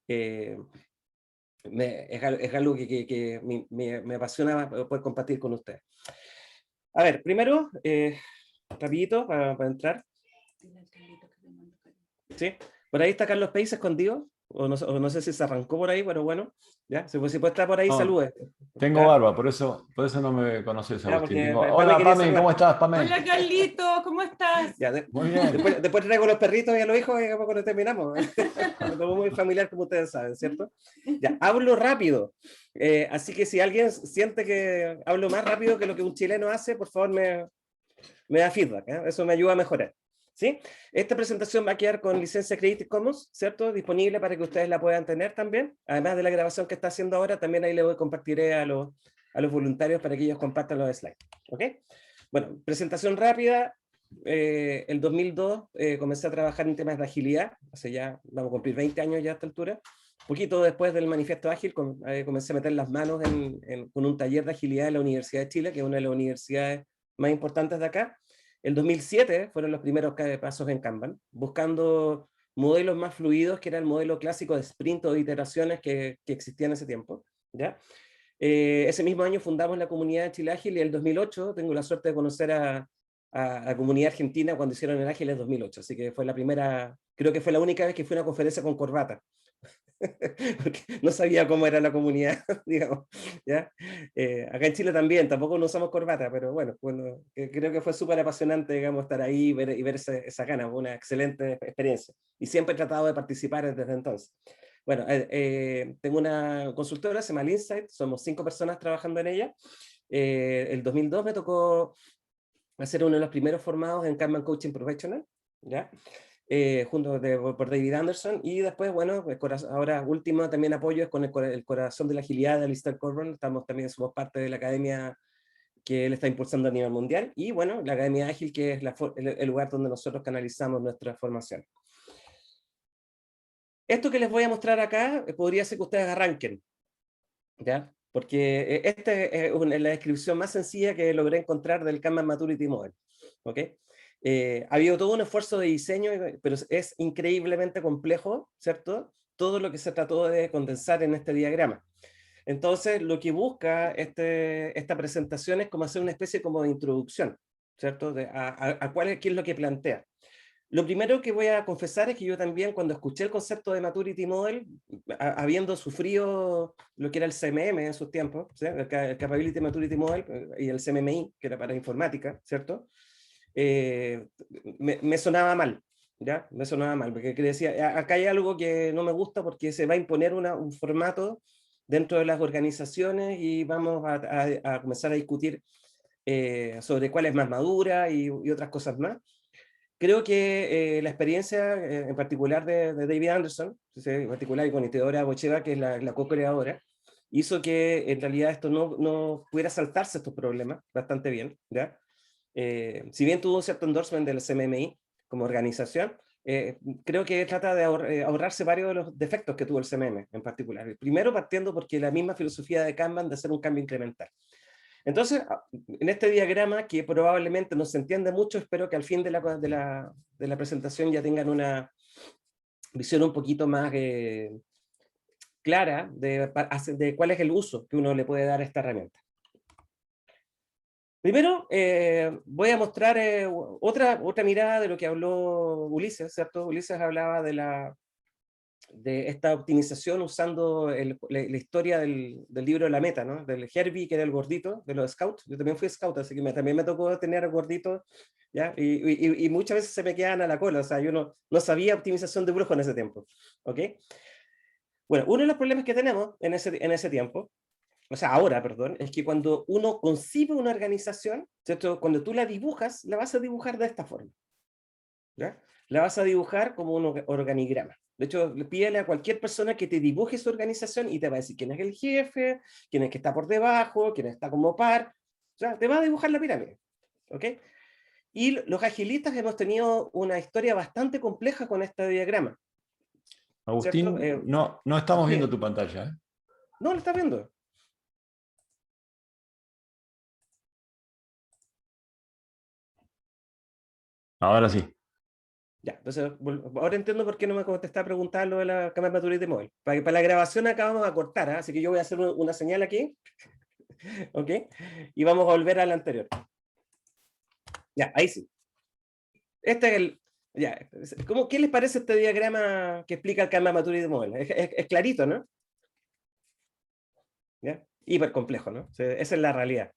es algo que me apasiona poder compartir con ustedes. A ver, primero, rapidito para entrar. ¿Sí? Por ahí está Carlos Peis escondido, o no sé si se arrancó por ahí, pero bueno, ya, si puede estar por ahí, No, salude. tengo ¿Ya? barba, por eso no me conoces, Ya, Agustín. porque Hola, quería Pame, saludar. ¿cómo estás, Pame? Hola, Carlito, ¿cómo estás? Ya, Muy bien. después traigo los perritos y a los hijos y cuando terminamos. Como muy familiar, como ustedes saben, ¿cierto? Ya, hablo rápido. Así que si alguien siente que hablo más rápido que lo que un chileno hace, por favor me da feedback, ¿eh? Eso me ayuda a mejorar. ¿Sí? Esta presentación va a quedar con licencia Creative Commons, ¿cierto? Disponible para que ustedes la puedan tener también. Además de la grabación que está haciendo ahora, también ahí le compartiré a los voluntarios para que ellos compartan los slides. ¿Ok? Bueno, presentación rápida. El 2002 comencé a trabajar en temas de agilidad. Hace ya, vamos a cumplir 20 años ya a esta altura. Poquito después del Manifiesto Ágil, comencé a meter las manos con un taller de agilidad en la Universidad de Chile, que es una de las universidades más importantes de acá. El 2007 fueron los primeros pasos en Kanban, buscando modelos más fluidos, que era el modelo clásico de sprint o de iteraciones que existía en ese tiempo, ¿ya? Ese mismo año fundamos la comunidad de Chile Ágil y en el 2008 tengo la suerte de conocer a la comunidad argentina cuando hicieron el Ágil en 2008, así que fue la primera, creo que fue la única vez que fui a una conferencia con corbata. Porque no sabía cómo era la comunidad, digamos, ¿ya? Acá en Chile también, tampoco no usamos corbata, pero bueno, creo que fue súper apasionante, digamos, estar ahí y ver esa gana, una excelente experiencia. Y siempre he tratado de participar desde entonces. Bueno, tengo una consultora, se llama Insight, somos 5 personas trabajando en ella. El 2002 me tocó ser uno de los primeros formados en Kanban Coaching Professional, ¿ya? Junto por David Anderson, y después, bueno, ahora último también apoyo es con el corazón de la agilidad de Alistair Cockburn, también somos parte de la academia que él está impulsando a nivel mundial, y bueno, la Academia Ágil, que es el lugar donde nosotros canalizamos nuestra formación. Esto que les voy a mostrar acá, podría ser que ustedes arranquen, ¿ya? Porque esta es la descripción más sencilla que logré encontrar del Kanban Maturity Model, ¿ok? Ha habido todo un esfuerzo de diseño, pero es increíblemente complejo, ¿cierto? Todo lo que se trató de condensar en este diagrama. Entonces, lo que busca esta presentación es como hacer una especie como de introducción, ¿cierto? ¿Qué es lo que plantea? Lo primero que voy a confesar es que yo también, cuando escuché el concepto de Maturity Model, habiendo sufrido lo que era el CMM en sus tiempos, ¿sí? el Capability Maturity Model y el CMMI, que era para informática, ¿cierto? Me sonaba mal, ¿ya? Me sonaba mal, porque decía, acá hay algo que no me gusta porque se va a imponer un formato dentro de las organizaciones y vamos a comenzar a discutir sobre cuál es más madura y otras cosas más. Creo que la experiencia, en particular de David Anderson, en particular y con Teodora Bocheva, que es la co-creadora, hizo que en realidad esto no pudiera saltarse estos problemas bastante bien, ¿ya? Si bien tuvo un cierto endorsement del CMMI como organización, creo que trata de ahorrarse varios de los defectos que tuvo el CMM en particular. Primero partiendo porque la misma filosofía de Kanban de hacer un cambio incremental. Entonces, en este diagrama, que probablemente no se entiende mucho, espero que al fin de la presentación ya tengan una visión un poquito más clara de cuál es el uso que uno le puede dar a esta herramienta. Primero, voy a mostrar otra mirada de lo que habló Ulises, ¿cierto? Ulises hablaba de esta optimización usando la historia del libro de la meta, ¿no? Del Herbie, que era el gordito de los scouts. Yo también fui scout, así que también me tocó tener gorditos, ¿ya? Y muchas veces se me quedaban a la cola, o sea, yo no sabía optimización de brujo en ese tiempo, ¿ok? Bueno, uno de los problemas que tenemos en ese tiempo, o sea, ahora, perdón, es que cuando uno concibe una organización, ¿cierto? Cuando tú la dibujas, la vas a dibujar de esta forma, ¿ya? La vas a dibujar como un organigrama. De hecho, pídele a cualquier persona que te dibuje su organización y te va a decir quién es el jefe, quién es que está por debajo, quién está como par. O sea, te va a dibujar la pirámide, ¿ok? Y los agilistas hemos tenido una historia bastante compleja con este diagrama. Agustín, ¿cierto? no estamos viendo Bien. tu pantalla, ¿eh? No, lo estás viendo. Ahora sí. Ya, entonces, ahora entiendo por qué no me contestaba preguntar lo de la cámara Maturity Model. Para la grabación acá vamos a cortar, ¿eh? Así que yo voy a hacer una señal aquí, ¿ok? Y vamos a volver al anterior. Ya, ahí sí. Este es el... Ya, ¿qué les parece este diagrama que explica el Kanban Maturity Model? Es clarito, ¿no? ¿Ya? Hiper complejo, ¿no? O sea, esa es la realidad.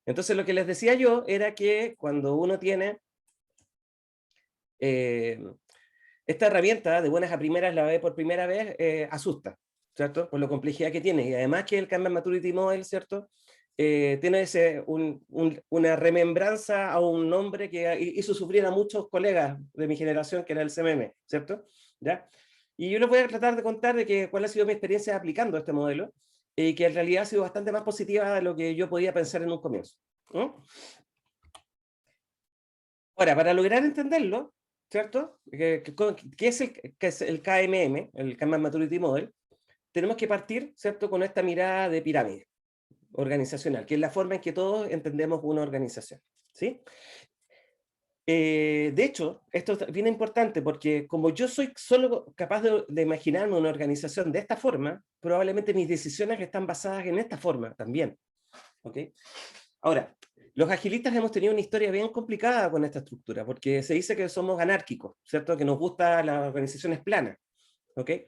Entonces, lo que les decía yo era que cuando uno tiene esta herramienta de buenas a primeras, la ve por primera vez, asusta, ¿cierto? Por la complejidad que tiene. Y además que el Kanban Maturity Model, ¿cierto? Tiene una remembranza a un nombre que hizo sufrir a muchos colegas de mi generación, que era el CMM, ¿cierto? ¿Ya? Y yo les voy a tratar de contar cuál ha sido mi experiencia aplicando este modelo, y que en realidad ha sido bastante más positiva de lo que yo podía pensar en un comienzo, ¿no? Ahora, para lograr entenderlo, ¿cierto? ¿Qué es el KMM, el Kanban Maturity Model? Tenemos que partir, ¿cierto?, con esta mirada de pirámide organizacional, que es la forma en que todos entendemos una organización, ¿sí? De hecho, esto es bien importante porque como yo soy solo capaz de imaginarme una organización de esta forma, probablemente mis decisiones están basadas en esta forma también. ¿Okay? Ahora, los agilistas hemos tenido una historia bien complicada con esta estructura, porque se dice que somos anárquicos, ¿cierto? Que nos gustan las organizaciones planas. ¿Okay?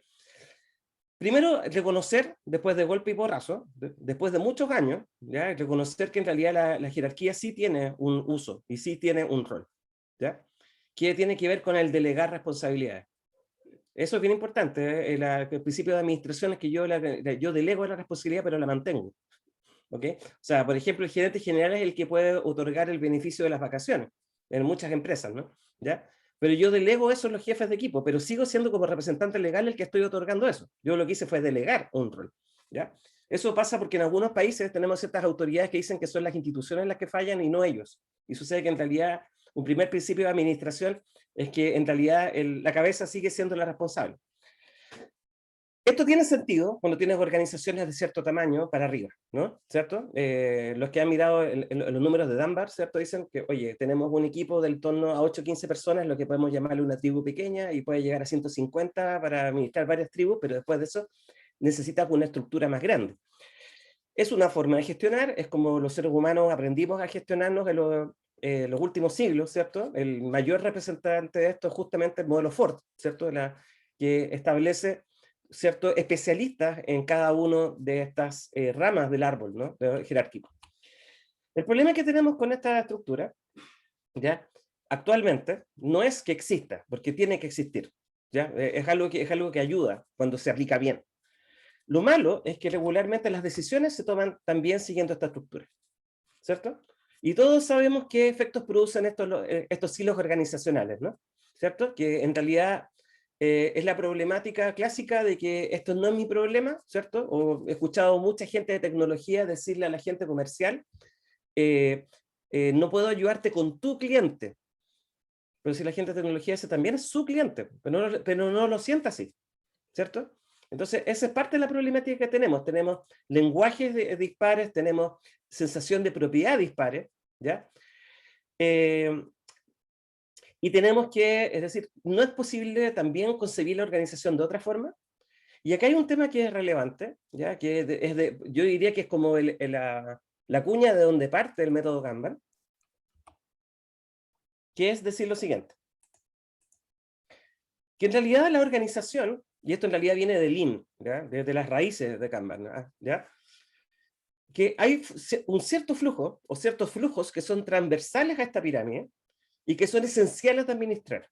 Primero, reconocer, después de golpe y porrazo, después de muchos años, ¿ya? Reconocer que en realidad la jerarquía sí tiene un uso y sí tiene un rol, ¿ya? Que tiene que ver con el delegar responsabilidades. Eso es bien importante, el principio de administración es que yo delego la responsabilidad, pero la mantengo. ¿Okay? O sea, por ejemplo, el gerente general es el que puede otorgar el beneficio de las vacaciones en muchas empresas, ¿no? ¿Ya? Pero yo delego eso a los jefes de equipo, pero sigo siendo como representante legal el que estoy otorgando eso. Yo lo que hice fue delegar un rol, ¿ya? Eso pasa porque en algunos países tenemos ciertas autoridades que dicen que son las instituciones las que fallan y no ellos. Y sucede que en realidad un primer principio de administración es que en realidad la cabeza sigue siendo la responsable. Esto tiene sentido cuando tienes organizaciones de cierto tamaño para arriba, ¿no? ¿Cierto? Los que han mirado los números de Dunbar, ¿cierto? Dicen que, oye, tenemos un equipo del torno a 8 o 15 personas, lo que podemos llamarle una tribu pequeña, y puede llegar a 150 para administrar varias tribus, pero después de eso necesitas una estructura más grande. Es una forma de gestionar, es como los seres humanos aprendimos a gestionarnos en los últimos siglos, ¿cierto? El mayor representante de esto es justamente el modelo Ford, ¿cierto? Que establece, ¿cierto?, especialistas en cada uno de estas ramas del árbol, ¿no?, jerárquico. El problema que tenemos con esta estructura, ¿ya?, actualmente no es que exista, porque tiene que existir, ¿ya? Es algo que ayuda cuando se aplica bien. Lo malo es que regularmente las decisiones se toman también siguiendo esta estructura, ¿cierto? Y todos sabemos qué efectos producen estos hilos organizacionales, ¿no? ¿Cierto? Que en realidad es la problemática clásica de que esto no es mi problema, ¿cierto? O he escuchado mucha gente de tecnología decirle a la gente comercial, no puedo ayudarte con tu cliente. Pero si la gente de tecnología ese también es su cliente, pero no lo sienta así, ¿cierto? Entonces, esa es parte de la problemática que tenemos. Tenemos lenguajes dispares, tenemos sensación de propiedad dispares, ¿ya? Y tenemos que, es decir, no es posible también concebir la organización de otra forma. Y acá hay un tema que es relevante, ¿ya? Que yo diría que es como la cuña de donde parte el método Kanban, que es decir lo siguiente. Que en realidad la organización, y esto en realidad viene de Lean, ¿ya?, desde las raíces de Kanban, ¿ya?, que hay un cierto flujo, o ciertos flujos que son transversales a esta pirámide, y que son esenciales de administrar.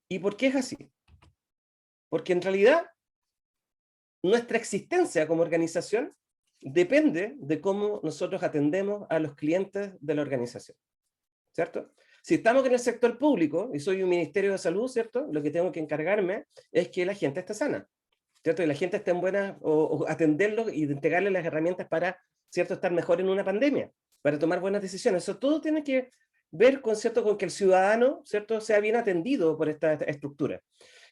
¿Y por qué es así? Porque en realidad nuestra existencia como organización depende de cómo nosotros atendemos a los clientes de la organización, ¿cierto? Si estamos en el sector público y soy un ministerio de salud, ¿cierto?, lo que tengo que encargarme es que la gente esté sana, ¿cierto? Y la gente esté en buena, o atenderlos y entregarles las herramientas para, ¿cierto?, estar mejor en una pandemia, para tomar buenas decisiones. Eso todo tiene que ver con, ¿cierto?, con que el ciudadano, ¿cierto?, sea bien atendido por esta estructura.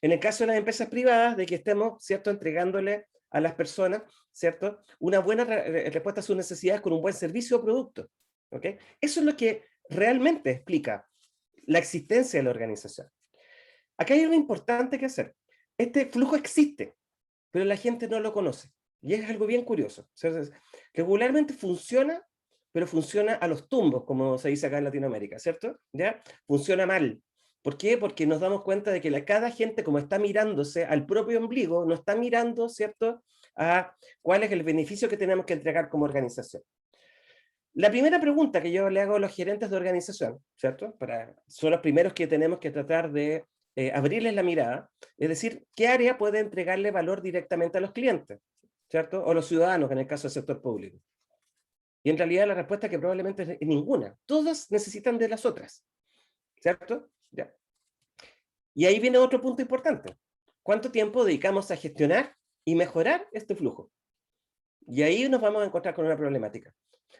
En el caso de las empresas privadas, de que estemos, ¿cierto?, entregándole a las personas, ¿cierto?, una buena respuesta a sus necesidades con un buen servicio o producto, ¿ok? Eso es lo que realmente explica la existencia de la organización. Acá hay algo importante que hacer. Este flujo existe, pero la gente no lo conoce. Y es algo bien curioso. Regularmente funciona, pero funciona a los tumbos, como se dice acá en Latinoamérica, ¿cierto? ¿Ya? Funciona mal. ¿Por qué? Porque nos damos cuenta de que cada gente, como está mirándose al propio ombligo, no está mirando, ¿cierto?, a cuál es el beneficio que tenemos que entregar como organización. La primera pregunta que yo le hago a los gerentes de organización, ¿cierto?, son los primeros que tenemos que tratar de abrirles la mirada, es decir, ¿qué área puede entregarle valor directamente a los clientes, ¿cierto?, o a los ciudadanos, en el caso del sector público? Y en realidad la respuesta es que probablemente es ninguna. Todas necesitan de las otras, ¿cierto? Ya. Y ahí viene otro punto importante. ¿Cuánto tiempo dedicamos a gestionar y mejorar este flujo? Y ahí nos vamos a encontrar con una problemática.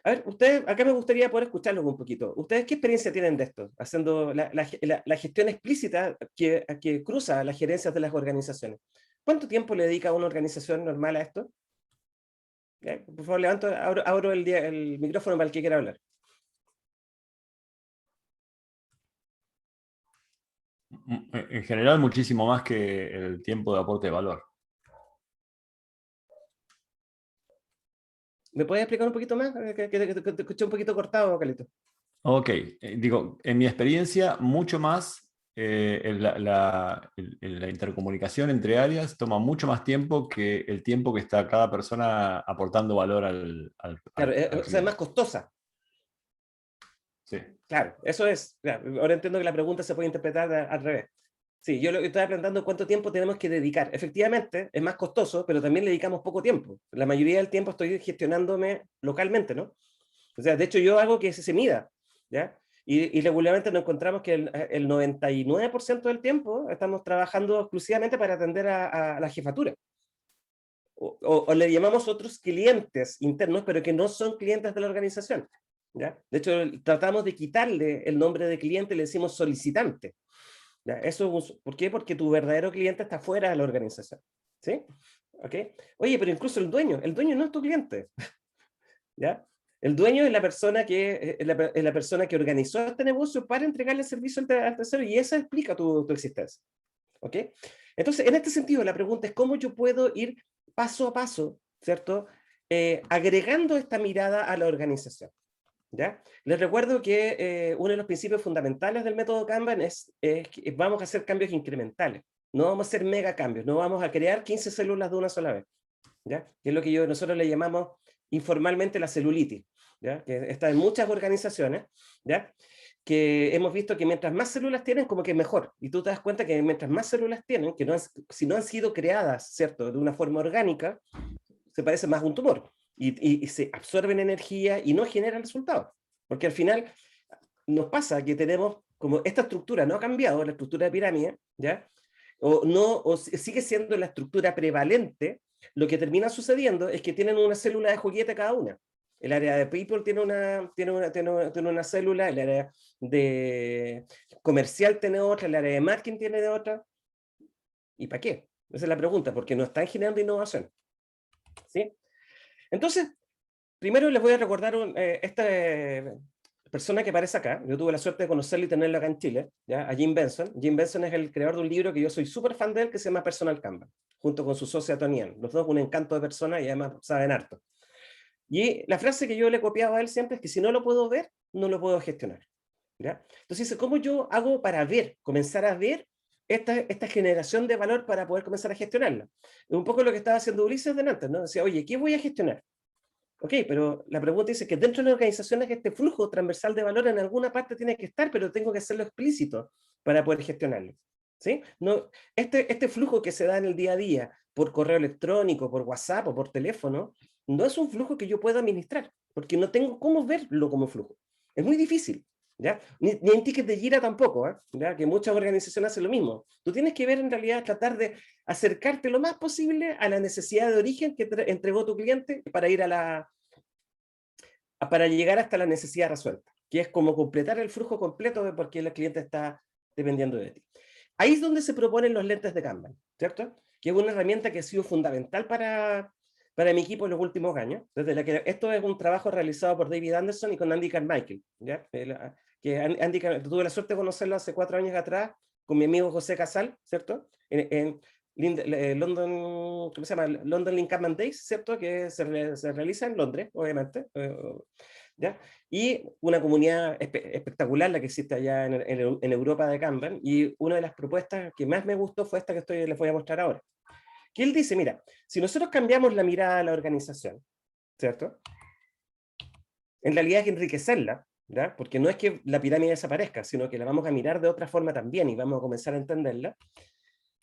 A ver, ustedes, acá me gustaría poder escucharlos un poquito. ¿Ustedes qué experiencia tienen de esto? Haciendo la gestión explícita que cruza las gerencias de las organizaciones. ¿Cuánto tiempo le dedica una organización normal a esto? Por favor, abro el micrófono para el que quiera hablar. En general, muchísimo más que el tiempo de aporte de valor. ¿Me puedes explicar un poquito más? Que te escuché un poquito cortado, Calito. Ok, digo, en mi experiencia, mucho más la intercomunicación entre áreas toma mucho más tiempo que el tiempo que está cada persona aportando valor Claro, al o sea, es cliente. más costosa. Sí. Claro, eso es. Claro, ahora entiendo que la pregunta se puede interpretar al revés. Sí, yo lo que estaba preguntando cuánto tiempo tenemos que dedicar. Efectivamente, es más costoso, pero también le dedicamos poco tiempo. La mayoría del tiempo estoy gestionándome localmente, ¿no? O sea, de hecho yo hago que se mida, ¿ya? Y regularmente nos encontramos que el 99% del tiempo estamos trabajando exclusivamente para atender a la jefatura. O le llamamos otros clientes internos, pero que no son clientes de la organización, ¿ya? De hecho, tratamos de quitarle el nombre de cliente y le decimos solicitante. ¿Ya? ¿Por qué? Porque tu verdadero cliente está fuera de la organización. ¿Sí? ¿Ok? Oye, pero incluso el dueño no es tu cliente. ¿Ya? El dueño es la persona que organizó este negocio para entregarle el servicio al tercero, y eso explica tu existencia. ¿Ok? Entonces, en este sentido, la pregunta es cómo yo puedo ir paso a paso, ¿cierto? Agregando esta mirada a la organización. ¿Ya? Les recuerdo que uno de los principios fundamentales del método Kanban es que vamos a hacer cambios incrementales. No vamos a hacer mega cambios, no vamos a crear 15 células de una sola vez. ¿Ya? Que es lo que nosotros le llamamos informalmente la celulitis. ¿Ya? Que está en muchas organizaciones, ¿ya? Que hemos visto que mientras más células tienen, como que mejor. Y tú te das cuenta que mientras más células tienen, que si no han sido creadas, ¿cierto?, de una forma orgánica, se parece más a un tumor. Y se absorben energía y no generan resultados. Porque al final nos pasa que tenemos, como esta estructura no ha cambiado, la estructura de pirámide, ¿ya? O sigue siendo la estructura prevalente, lo que termina sucediendo es que tienen una célula de juguete cada una. El área de people tiene una célula, el área de comercial tiene otra, el área de marketing tiene otra. ¿Y para qué? Esa es la pregunta, porque no están generando innovación. ¿Sí? Entonces, primero les voy a recordar esta persona que aparece acá. Yo tuve la suerte de conocerlo y tenerlo acá en Chile, ¿ya? A Jim Benson. Jim Benson es el creador de un libro que yo soy súper fan de él, que se llama Personal Kanban, junto con su socia Tony Ann. Los dos un encanto de persona y además saben harto. Y la frase que yo le he copiado a él siempre es que si no lo puedo ver, no lo puedo gestionar. ¿Ya? Entonces dice, ¿cómo yo hago para ver, comenzar a ver esta generación de valor para poder comenzar a gestionarla? Es un poco lo que estaba haciendo Ulises delante, ¿no? Decía, oye, ¿qué voy a gestionar? Ok, pero la pregunta dice que dentro de las organizaciones este flujo transversal de valor en alguna parte tiene que estar, pero tengo que hacerlo explícito para poder gestionarlo. ¿Sí? No, este flujo que se da en el día a día por correo electrónico, por WhatsApp o por teléfono, no es un flujo que yo pueda administrar, porque no tengo cómo verlo como flujo. Es muy difícil. ¿Ya? Ni en tickets de Jira tampoco, ¿ya? Que muchas organizaciones hacen lo mismo. Tú tienes que ver en realidad, tratar de acercarte lo más posible a la necesidad de origen que entregó tu cliente para ir para llegar hasta la necesidad resuelta, que es como completar el flujo completo de por qué el cliente está dependiendo de ti. Ahí es donde se proponen los lentes de Kanban, ¿cierto? Que es una herramienta que ha sido fundamental para mi equipo en los últimos años. Esto es un trabajo realizado por David Anderson y con Andy Carmichael, ¿ya? Tuve la suerte de conocerlo hace 4 años atrás con mi amigo José Casal, ¿cierto? En London, ¿cómo se llama? London Lean Kanban Days, ¿cierto? Que se realiza en Londres, obviamente, ¿ya? Y una comunidad espectacular la que existe allá en Europa de Kanban, y una de las propuestas que más me gustó fue esta que les voy a mostrar ahora. Que él dice, mira, si nosotros cambiamos la mirada de la organización, ¿cierto? En realidad es enriquecerla, ¿ya? Porque no es que la pirámide desaparezca, sino que la vamos a mirar de otra forma también y vamos a comenzar a entenderla.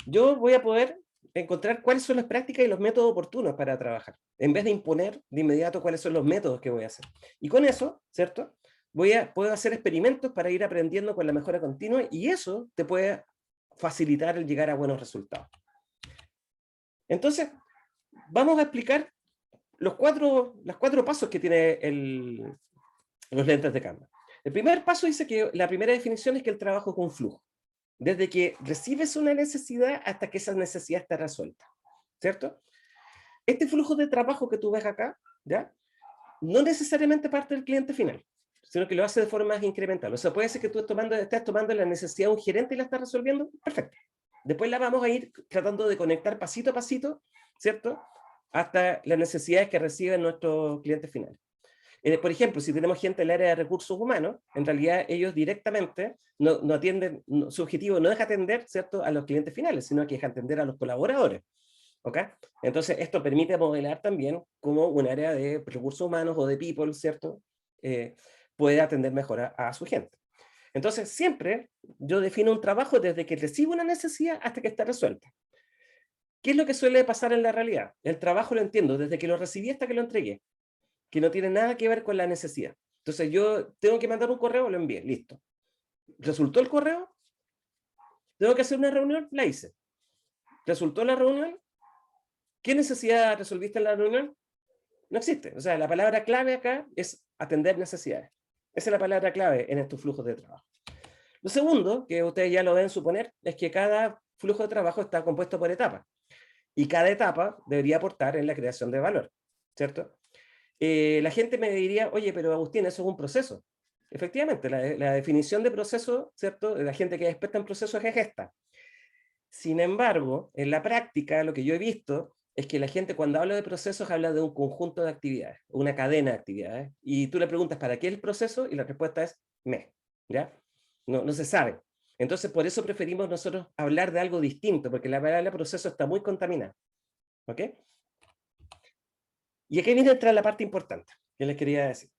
Yo voy a poder encontrar cuáles son las prácticas y los métodos oportunos para trabajar, en vez de imponer de inmediato cuáles son los métodos que voy a hacer. Y con eso, ¿cierto? Puedo hacer experimentos para ir aprendiendo con la mejora continua, y eso te puede facilitar el llegar a buenos resultados. Entonces, vamos a explicar los cuatro pasos que tiene los lentes de Kanban. El primer paso dice que la primera definición es que el trabajo es un flujo. Desde que recibes una necesidad hasta que esa necesidad está resuelta, ¿cierto? Este flujo de trabajo que tú ves acá, ¿ya? No necesariamente parte del cliente final. sino que lo hace de forma más incremental. O sea, puede ser que tú estés tomando la necesidad de un gerente y la estás resolviendo, perfecto. Después la vamos a ir tratando de conectar pasito a pasito, ¿cierto? Hasta las necesidades que reciben nuestros clientes finales. Por ejemplo, si tenemos gente en el área de recursos humanos, en realidad ellos directamente no atienden, su objetivo no es atender, ¿cierto?, a los clientes finales, sino que es atender a los colaboradores. ¿Ok? Entonces, esto permite modelar también cómo un área de recursos humanos o de people, ¿cierto?, puede atender mejor a su gente. Entonces, siempre yo defino un trabajo desde que recibo una necesidad hasta que está resuelta. ¿Qué es lo que suele pasar en la realidad? El trabajo lo entiendo desde que lo recibí hasta que lo entregué, que no tiene nada que ver con la necesidad. Entonces, yo tengo que mandar un correo, lo envié, listo. ¿Resultó el correo? ¿Tengo que hacer una reunión? La hice. ¿Resultó la reunión? ¿Qué necesidad resolviste en la reunión? No existe. O sea, la palabra clave acá es atender necesidades. Esa es la palabra clave en estos flujos de trabajo. Lo segundo, que ustedes ya lo deben suponer, es que cada flujo de trabajo está compuesto por etapas. Y cada etapa debería aportar en la creación de valor, ¿cierto? La gente me diría, oye, pero Agustín, eso es un proceso. Efectivamente, la definición de proceso, ¿cierto? La gente que es experta en procesos es esta. Sin embargo, en la práctica, lo que yo he visto es que la gente cuando habla de procesos habla de un conjunto de actividades, una cadena de actividades, y tú le preguntas ¿para qué el proceso? Y la respuesta es ¿ya? No se sabe. Entonces, por eso preferimos nosotros hablar de algo distinto, porque la palabra proceso está muy contaminada. ¿Ok? Y aquí viene a entrar la parte importante que les quería decir.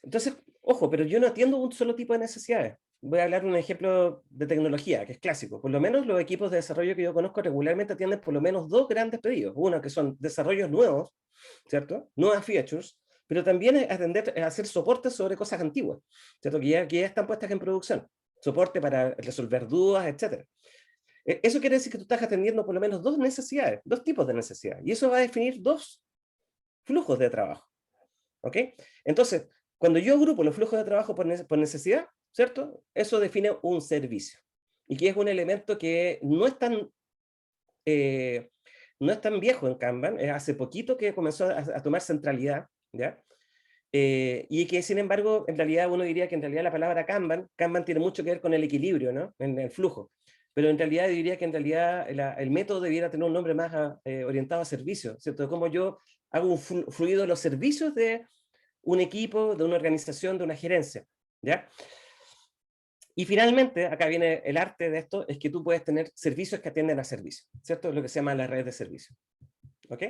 Entonces, ojo, pero yo no atiendo un solo tipo de necesidades. Voy a hablar de un ejemplo de tecnología, que es clásico. Por lo menos los equipos de desarrollo que yo conozco regularmente atienden por lo menos dos grandes pedidos. Uno, que son desarrollos nuevos, ¿cierto? Nuevas features, pero también hacer soporte sobre cosas antiguas, ¿cierto? Que ya están puestas en producción. Soporte para resolver dudas, etc. Eso quiere decir que tú estás atendiendo por lo menos dos necesidades, dos tipos de necesidades. Y eso va a definir dos flujos de trabajo. ¿Ok? Entonces, cuando yo agrupo los flujos de trabajo por necesidad, ¿cierto? Eso define un servicio. Y que es un elemento que no es tan viejo en Kanban, hace poquito que comenzó a tomar centralidad, ¿ya? Y que sin embargo, en realidad uno diría que en realidad la palabra Kanban tiene mucho que ver con el equilibrio, ¿no? En el flujo. Pero en realidad yo diría que en realidad el método debiera tener un nombre más orientado a servicios, ¿cierto? Como yo hago un fluido de los servicios de un equipo, de una organización, de una gerencia, ¿ya? Y finalmente, acá viene el arte de esto, es que tú puedes tener servicios que atienden a servicios, ¿cierto? Lo que se llama la red de servicios, ¿ok?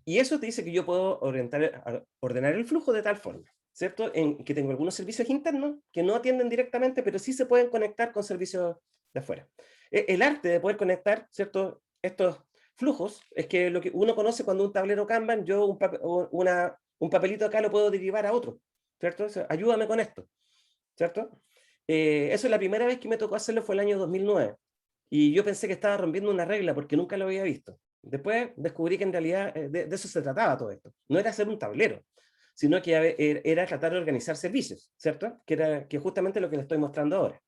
Y eso te dice que yo puedo ordenar el flujo de tal forma, ¿cierto? En que tengo algunos servicios internos que no atienden directamente, pero sí se pueden conectar con servicios de afuera. El arte de poder conectar, ¿cierto?, estos flujos es que lo que uno conoce cuando un tablero Kanban, yo un papelito acá lo puedo derivar a otro, ¿cierto? O sea, ayúdame con esto, ¿cierto? Eso es la primera vez que me tocó hacerlo, fue el año 2009. Y yo pensé que estaba rompiendo una regla porque nunca lo había visto. Después descubrí que en realidad de eso se trataba todo esto. No era hacer un tablero, sino que era tratar de organizar servicios, ¿cierto? Que es justamente lo que les estoy mostrando ahora.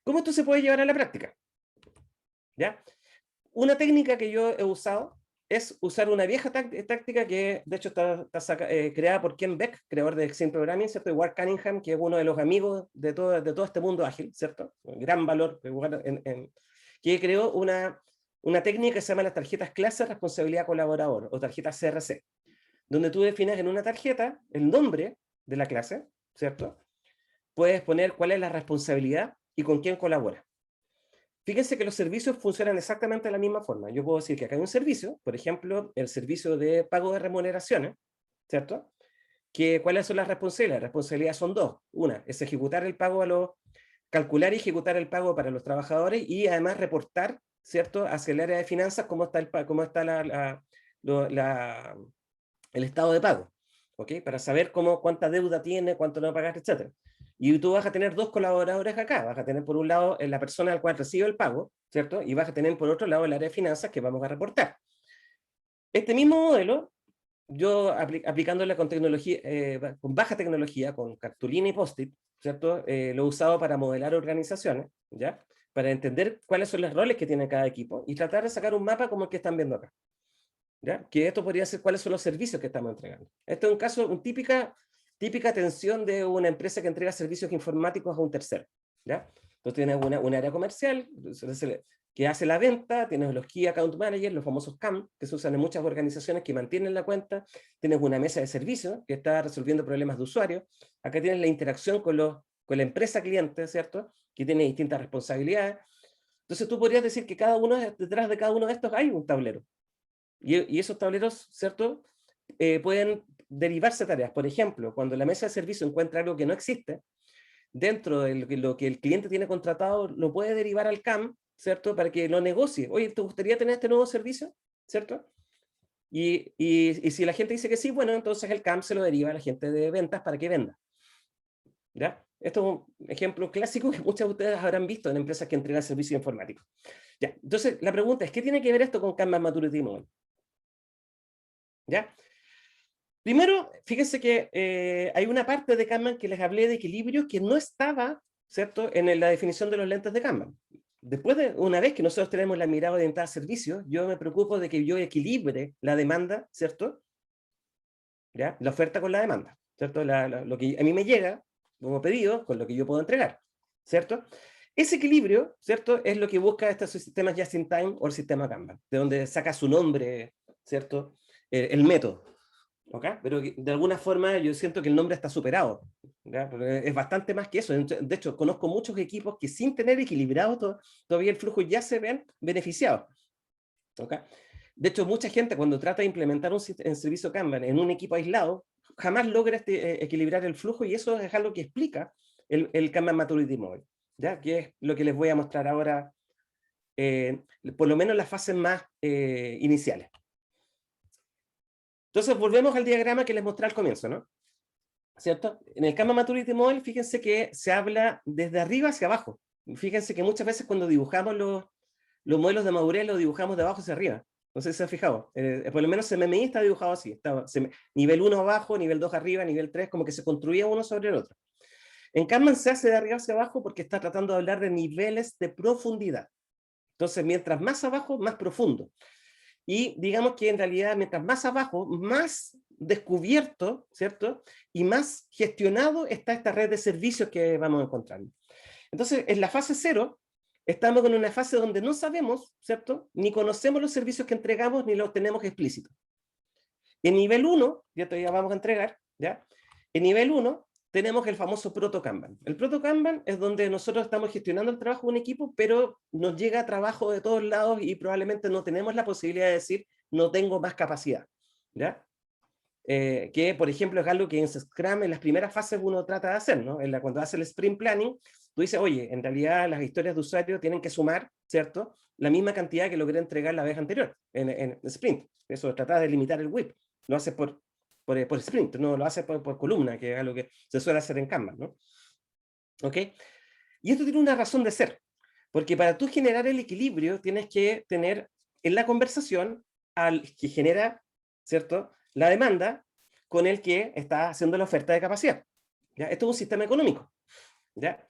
¿Cómo esto se puede llevar a la práctica? ¿Ya? Una técnica que yo he usado es usar una vieja táctica que de hecho está creada por Ken Beck, creador de Extreme Programming, ¿cierto? Y Ward Cunningham, que es uno de los amigos de todo este mundo ágil, ¿cierto? Un gran valor, que creó una técnica que se llama las tarjetas clase responsabilidad colaborador, o tarjetas CRC, donde tú defines en una tarjeta el nombre de la clase, ¿cierto? Puedes poner cuál es la responsabilidad y con quién colabora. Fíjense que los servicios funcionan exactamente de la misma forma. Yo puedo decir que acá hay un servicio, por ejemplo, el servicio de pago de remuneraciones, ¿cierto? ¿Cuáles son las responsabilidades? Las responsabilidades son dos. Una es ejecutar el pago calcular y ejecutar el pago para los trabajadores y además reportar, ¿cierto?, hacia el área de finanzas cómo está el estado de pago, ¿ok? Para saber cuánta deuda tiene, cuánto no va a pagar, etc. Y tú vas a tener dos colaboradores acá. Vas a tener por un lado la persona al cual recibe el pago, ¿cierto? Y vas a tener por otro lado el área de finanzas que vamos a reportar. Este mismo modelo, yo aplicándolo con tecnología, con baja tecnología, con cartulina y post-it, ¿cierto? Lo he usado para modelar organizaciones, ¿ya? Para entender cuáles son los roles que tiene cada equipo y tratar de sacar un mapa como el que están viendo acá, ¿ya? Que esto podría ser cuáles son los servicios que estamos entregando. Este es un caso, un típica típica atención de una empresa que entrega servicios informáticos a un tercero, ¿ya? Entonces tienes un área comercial que hace la venta, tienes los Key Account Managers, los famosos CAM, que se usan en muchas organizaciones que mantienen la cuenta, tienes una mesa de servicios que está resolviendo problemas de usuarios, acá tienes la interacción con la empresa cliente, ¿cierto? Que tiene distintas responsabilidades. Entonces tú podrías decir que detrás de cada uno de estos hay un tablero. Y esos tableros, ¿cierto? Pueden derivarse tareas. Por ejemplo, cuando la mesa de servicio encuentra algo que no existe, dentro de lo que el cliente tiene contratado, lo puede derivar al CAM, ¿cierto? Para que lo negocie. Oye, ¿te gustaría tener este nuevo servicio? ¿Cierto? Y si la gente dice que sí, bueno, entonces el CAM se lo deriva a la gente de ventas para que venda. ¿Ya? Esto es un ejemplo clásico que muchos de ustedes habrán visto en empresas que entregan servicios informáticos. Ya, entonces la pregunta es, ¿qué tiene que ver esto con Kanban Maturity Model? ¿Ya? Primero, fíjense que hay una parte de Kanban que les hablé de equilibrio que no estaba, ¿cierto?, en la definición de los lentes de Kanban. Después una vez que nosotros tenemos la mirada orientada a servicios, yo me preocupo de que yo equilibre la demanda, ¿cierto? ¿Ya? La oferta con la demanda, ¿cierto? Lo que a mí me llega como pedido con lo que yo puedo entregar, ¿cierto? Ese equilibrio, ¿cierto?, es lo que busca estos sistemas Just in Time o el sistema Kanban, de donde saca su nombre, ¿cierto?, el método. ¿Okay? Pero de alguna forma yo siento que el nombre está superado, ¿ya? Porque es bastante más que eso. De hecho, conozco muchos equipos que sin tener equilibrado todavía el flujo ya se ven beneficiados. ¿Okay? De hecho, mucha gente cuando trata de implementar un servicio Kanban en un equipo aislado, jamás logra equilibrar el flujo, y eso es algo que explica el Kanban Maturity Model, ¿ya? Que es lo que les voy a mostrar ahora, por lo menos las fases más iniciales. Entonces volvemos al diagrama que les mostré al comienzo, ¿no? ¿Cierto? En el Kanban Maturity Model, fíjense que se habla desde arriba hacia abajo. Fíjense que muchas veces cuando dibujamos los modelos de madurez, los dibujamos de abajo hacia arriba. No sé si se han fijado. Por lo menos CMMI está dibujado así. Nivel 1 abajo, nivel 2 arriba, nivel 3, como que se construía uno sobre el otro. En Kanban se hace de arriba hacia abajo porque está tratando de hablar de niveles de profundidad. Entonces, mientras más abajo, más profundo. Y digamos que en realidad, mientras más abajo, más descubierto, ¿cierto? Y más gestionado está esta red de servicios que vamos encontrando. Entonces, en la fase 0, estamos en una fase donde no sabemos, ¿cierto?, ni conocemos los servicios que entregamos, ni los tenemos explícitos. En nivel 1, ya todavía vamos a entregar, ¿ya? En nivel 1 tenemos el famoso Proto Kanban. El Proto Kanban es donde nosotros estamos gestionando el trabajo de un equipo, pero nos llega trabajo de todos lados y probablemente no tenemos la posibilidad de decir, no tengo más capacidad, ¿ya? Que, por ejemplo, es algo que en Scrum, en las primeras fases, uno trata de hacer, ¿no? Cuando hace el Sprint Planning, tú dices, oye, en realidad las historias de usuario tienen que sumar, ¿cierto?, la misma cantidad que logré entregar la vez anterior, en Sprint. Eso, trata de limitar el WIP. Lo haces por sprint, no lo hace por columna, que es algo que se suele hacer en Kanban, ¿no? ¿Ok? Y esto tiene una razón de ser, porque para tú generar el equilibrio tienes que tener en la conversación al que genera, ¿cierto?, la demanda con el que está haciendo la oferta de capacidad, ¿ya? Esto es un sistema económico, ¿ya?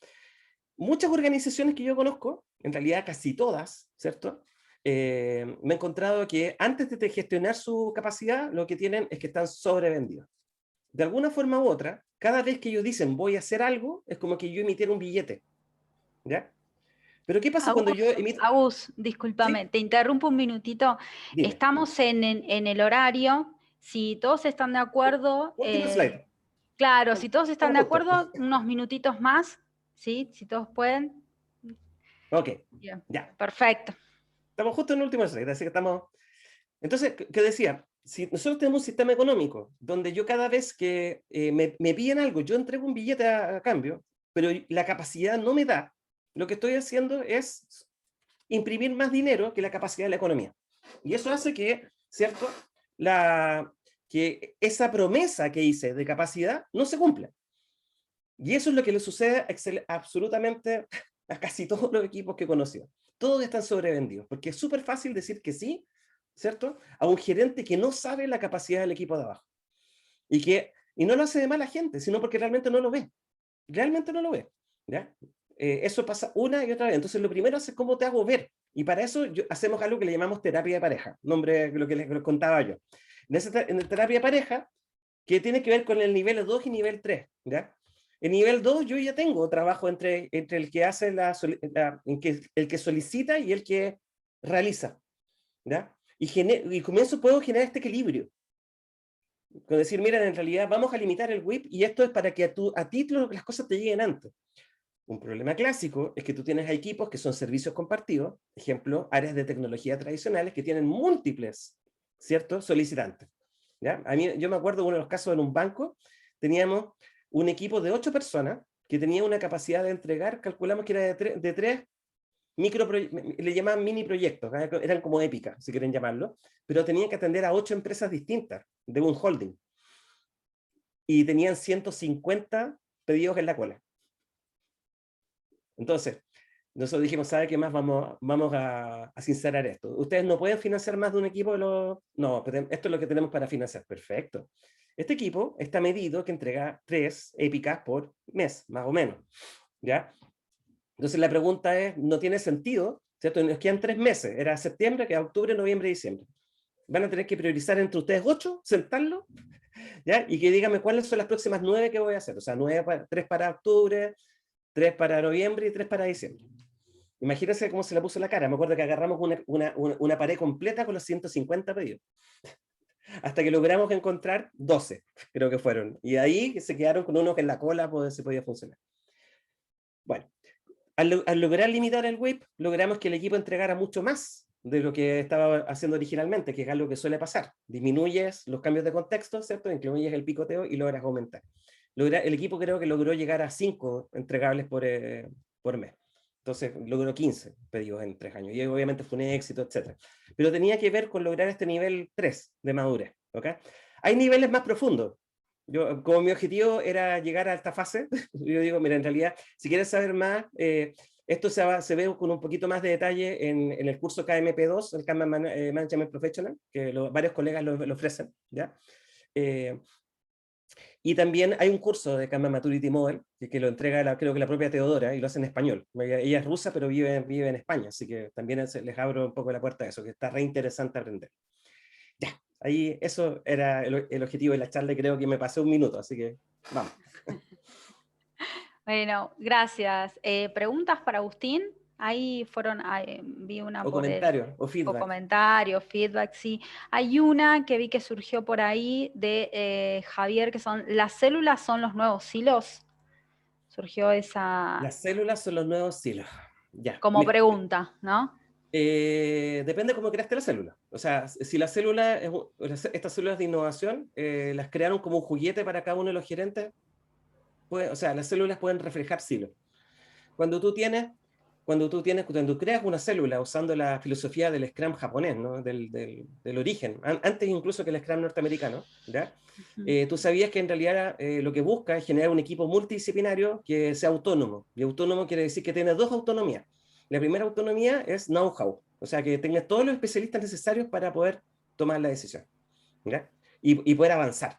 Muchas organizaciones que yo conozco, en realidad casi todas, ¿cierto?, me he encontrado que antes de gestionar su capacidad, lo que tienen es que están sobrevendidos. De alguna forma u otra, cada vez que ellos dicen voy a hacer algo, es como que yo emitiera un billete, ¿ya? Pero ¿qué pasa cuando yo emito? Agus, discúlpame, ¿Sí? te interrumpo un minutito. Dime. Estamos en el horario. Si todos están de acuerdo, Último slide. claro, si todos están de Estamos acuerdo, unos minutitos más, ¿sí? Si todos pueden. Ok, Bien, ya. perfecto. Estamos justo en el último slide, así que estamos... Entonces, ¿qué decía? Si nosotros tenemos un sistema económico donde yo cada vez que me piden algo, yo entrego un billete a cambio, pero la capacidad no me da, lo que estoy haciendo es imprimir más dinero que la capacidad de la economía. Y eso hace que, ¿cierto?, que esa promesa que hice de capacidad no se cumpla. Y eso es lo que le sucede absolutamente a casi todos los equipos que he conocido. Todos están sobrevendidos, porque es súper fácil decir que sí, ¿cierto?, a un gerente que no sabe la capacidad del equipo de abajo. Y no lo hace de mala gente, sino porque realmente no lo ve. Realmente no lo ve, ¿ya? Eso pasa una y otra vez. Entonces, lo primero es cómo te hago ver. Y para eso hacemos algo que le llamamos terapia de pareja, nombre lo que les contaba yo. En la terapia de pareja, que tiene que ver con el nivel 2 y nivel 3, ¿ya? En nivel 2 yo ya tengo trabajo entre el que hace el que solicita y el que realiza, ¿ya? Y con eso puedo generar este equilibrio. Con decir, mira, en realidad vamos a limitar el WIP y esto es para que a ti las cosas te lleguen antes. Un problema clásico es que tú tienes equipos que son servicios compartidos, ejemplo, áreas de tecnología tradicionales que tienen múltiples, ¿cierto?, solicitantes. ¿Ya? Yo me acuerdo de uno de los casos en un banco, teníamos un equipo de 8 personas que tenía una capacidad de entregar, calculamos que era de 3 le llamaban mini proyectos, eran como épicas, si quieren llamarlo, pero tenían que atender a 8 empresas distintas de un holding. Y tenían 150 pedidos en la cola. Entonces, nosotros dijimos, ¿sabe qué más? Vamos a sincerar esto. Ustedes no pueden financiar más de un equipo. No, esto es lo que tenemos para financiar. Perfecto. Este equipo está medido que entrega 3 épicas por mes, más o menos. ¿Ya? Entonces la pregunta es, no tiene sentido, ¿cierto? Nos quedan 3 meses. Era septiembre, queda octubre, noviembre y diciembre. Van a tener que priorizar entre ustedes 8, sentarlo, ¿ya? Y que díganme cuáles son las próximas 9 que voy a hacer. O sea, 3 para octubre, 3 para noviembre y 3 para diciembre. Imagínense cómo se le puso la cara. Me acuerdo que agarramos una pared completa con los 150 pedidos. Hasta que logramos encontrar 12, creo que fueron. Y ahí se quedaron con unos en la cola, pues se podía funcionar. Bueno, al lograr limitar el WIP, logramos que el equipo entregara mucho más de lo que estaba haciendo originalmente, que es algo que suele pasar. Disminuyes los cambios de contexto, ¿cierto? Incluyes el picoteo y logras aumentar. El equipo creo que logró llegar a 5 entregables por mes. Entonces logró 15 pedidos en 3 años. Y obviamente fue un éxito, etc. Pero tenía que ver con lograr este nivel 3 de madurez. ¿Okay? Hay niveles más profundos. Como mi objetivo era llegar a esta fase, yo digo, mira, en realidad, si quieres saber más, esto se ve con un poquito más de detalle en el curso KMP2, el Kanban Management Professional, que varios colegas lo ofrecen, ¿ya? Y también hay un curso de Kanban Maturity Model, que lo entrega creo que la propia Teodora, y lo hace en español. Ella es rusa, pero vive en España, así que también les abro un poco la puerta a eso, que está re interesante aprender. Ya, ahí eso era el objetivo de la charla y creo que me pasé un minuto, así que vamos. Bueno, gracias. ¿Preguntas para Agustín? Ahí fueron, vi una O por comentarios, o feedback. O comentarios, feedback, sí. Hay una que vi que surgió por ahí de Javier, que son, ¿las células son los nuevos silos? Surgió esa... Las células son los nuevos silos. Ya. Como pregunta, ¿no? Depende cómo creaste la célula. O sea, si la célula, estas células de innovación, las crearon como un juguete para cada uno de los gerentes, o sea, las células pueden reflejar silos. Cuando tú creas una célula usando la filosofía del Scrum japonés, ¿no? del origen, antes incluso que el Scrum norteamericano, ¿ya? Tú sabías que en realidad lo que busca es generar un equipo multidisciplinario que sea autónomo. Y autónomo quiere decir que tiene 2 autonomías. La primera autonomía es know-how, o sea, que tengas todos los especialistas necesarios para poder tomar la decisión, ¿ya? Y poder avanzar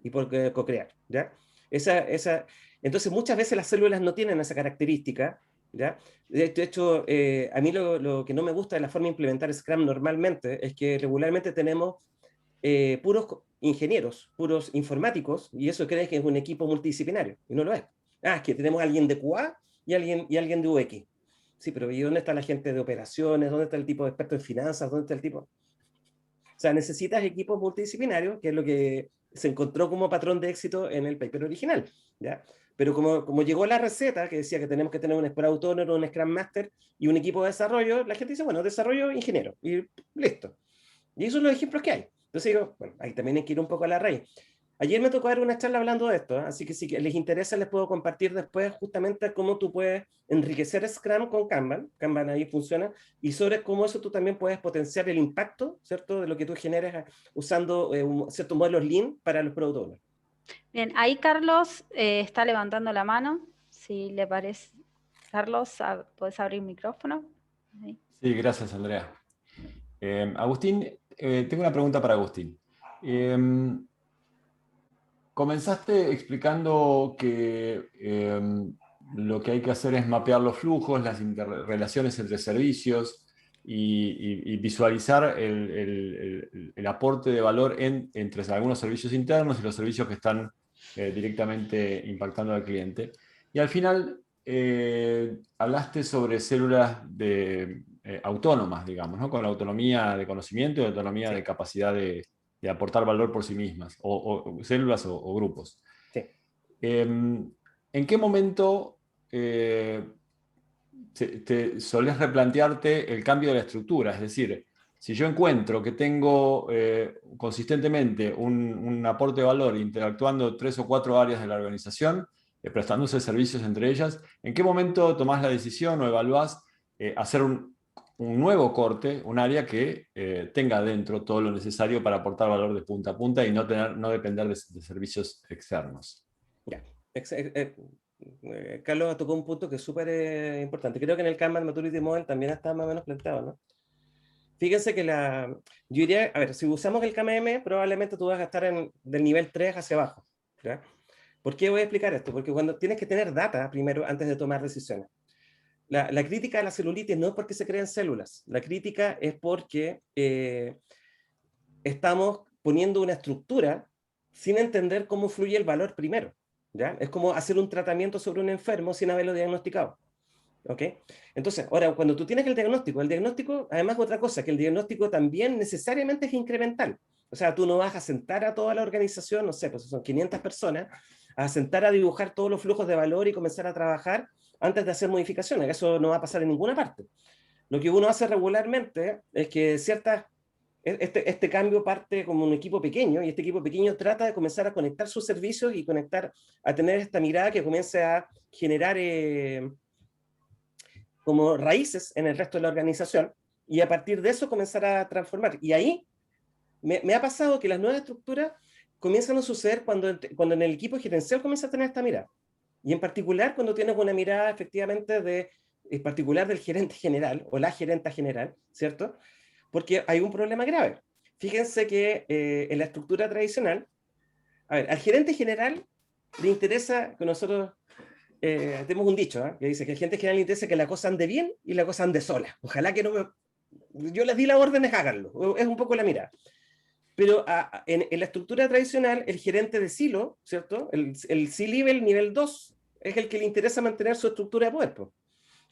y poder co-crear, ¿ya? Entonces, muchas veces las células no tienen esa característica, ¿ya? De hecho, a mí lo que no me gusta de la forma de implementar Scrum normalmente es que regularmente tenemos puros ingenieros, puros informáticos, y eso cree que es un equipo multidisciplinario, y no lo es. Es que tenemos a alguien de QA y alguien de UX. Sí, pero ¿y dónde está la gente de operaciones? ¿Dónde está el tipo de experto en finanzas? ¿Dónde está el tipo? O sea, necesitas equipos multidisciplinarios, que es lo que se encontró como patrón de éxito en el paper original, ¿ya? Pero como llegó la receta que decía que tenemos que tener un Scrum autónomo, un Scrum Master y un equipo de desarrollo, la gente dice, bueno, desarrollo ingeniero, y listo. Y esos son los ejemplos que hay. Entonces digo, bueno, ahí también hay que ir un poco a la raíz. Ayer me tocó dar una charla hablando de esto, así que si les interesa les puedo compartir después justamente cómo tú puedes enriquecer Scrum con Kanban. Kanban ahí funciona, y sobre cómo eso tú también puedes potenciar el impacto, ¿cierto?, de lo que tú generes usando ciertos modelos Lean para los Product Owners. Bien, ahí Carlos está levantando la mano, si le parece. Carlos, ¿podés abrir el micrófono? Ahí. Sí, gracias, Andrea. Agustín, tengo una pregunta para Agustín. Comenzaste explicando que lo que hay que hacer es mapear los flujos, las relaciones entre servicios, y visualizar el aporte de valor entre algunos servicios internos y los servicios que están directamente impactando al cliente. Y al final hablaste sobre células autónomas, digamos, ¿no? Con autonomía de conocimiento y autonomía Sí. de capacidad de aportar valor por sí mismas, o células o grupos. Sí. ¿En qué momento te solés replantearte el cambio de la estructura? Es decir, si yo encuentro que tengo consistentemente un aporte de valor interactuando 3 o 4 áreas de la organización, prestándose servicios entre ellas, ¿en qué momento tomás la decisión o evaluás hacer un nuevo corte, un área que tenga dentro todo lo necesario para aportar valor de punta a punta y no depender de servicios externos? Ya. Carlos tocó un punto que es súper importante. Creo que en el Kanban Maturity Model también está más o menos planteado, ¿no? Fíjense que yo diría, a ver, si usamos el KMM, probablemente tú vas a estar del nivel 3 hacia abajo, ¿ya? ¿Por qué voy a explicar esto? Porque cuando tienes que tener data primero antes de tomar decisiones. La crítica a la celulitis no es porque se creen células, la crítica es porque estamos poniendo una estructura sin entender cómo fluye el valor primero, ¿ya? Es como hacer un tratamiento sobre un enfermo sin haberlo diagnosticado. ¿Ok? Entonces, ahora, cuando tú tienes el diagnóstico, además otra cosa, que el diagnóstico también necesariamente es incremental. O sea, tú no vas a sentar a toda la organización, no sé, pues son 500 personas, a sentar a dibujar todos los flujos de valor y comenzar a trabajar antes de hacer modificaciones. Eso no va a pasar en ninguna parte. Lo que uno hace regularmente es que este cambio parte como un equipo pequeño, y este equipo pequeño trata de comenzar a conectar sus servicios y a tener esta mirada que comience a generar como raíces en el resto de la organización, y a partir de eso comenzar a transformar. Y ahí me ha pasado que las nuevas estructuras comienzan a suceder cuando en el equipo gerencial comienza a tener esta mirada. Y en particular cuando tienes una mirada efectivamente en particular del gerente general o la gerenta general, ¿cierto? Porque hay un problema grave. Fíjense que en la estructura tradicional, a ver, al gerente general le interesa que nosotros tenemos un dicho, que dice que al gerente general le interesa que la cosa ande bien y la cosa ande sola. Ojalá que yo les di las órdenes, háganlo. Es un poco la mirada. Pero en la estructura tradicional, el gerente de silo, ¿cierto? El C-Level nivel 2 es el que le interesa mantener su estructura de poder.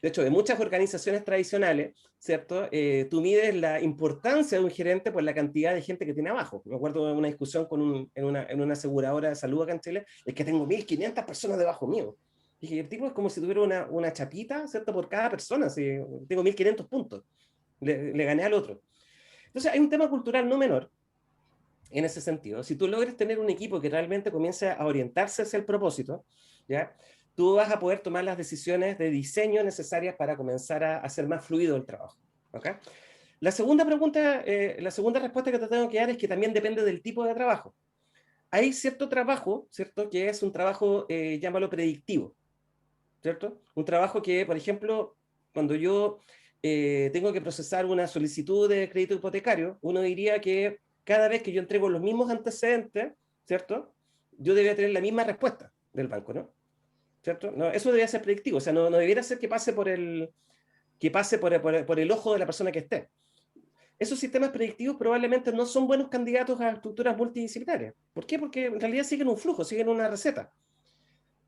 De hecho, de muchas organizaciones tradicionales, ¿cierto? Tú mides la importancia de un gerente por la cantidad de gente que tiene abajo. Me acuerdo de una discusión en una aseguradora de salud acá en Chile, es que tengo 1.500 personas debajo mío. Y dije, el tipo es como si tuviera una chapita, ¿cierto? Por cada persona, si tengo 1.500 puntos. Le gané al otro. Entonces, hay un tema cultural no menor en ese sentido. Si tú logras tener un equipo que realmente comience a orientarse hacia el propósito, ¿ya? Tú vas a poder tomar las decisiones de diseño necesarias para comenzar a hacer más fluido el trabajo. ¿Okay? La segunda respuesta que te tengo que dar es que también depende del tipo de trabajo. Hay cierto trabajo, ¿cierto? Que es un trabajo, llámalo predictivo, ¿cierto? Un trabajo que, por ejemplo, cuando yo tengo que procesar una solicitud de crédito hipotecario, uno diría que cada vez que yo entrego los mismos antecedentes, ¿cierto? Yo debería tener la misma respuesta del banco, ¿no? ¿Cierto? No, eso debería ser predictivo, o sea, no debería ser que pase por el ojo de la persona que esté. Esos sistemas predictivos probablemente no son buenos candidatos a estructuras multidisciplinarias. ¿Por qué? Porque en realidad siguen un flujo, siguen una receta.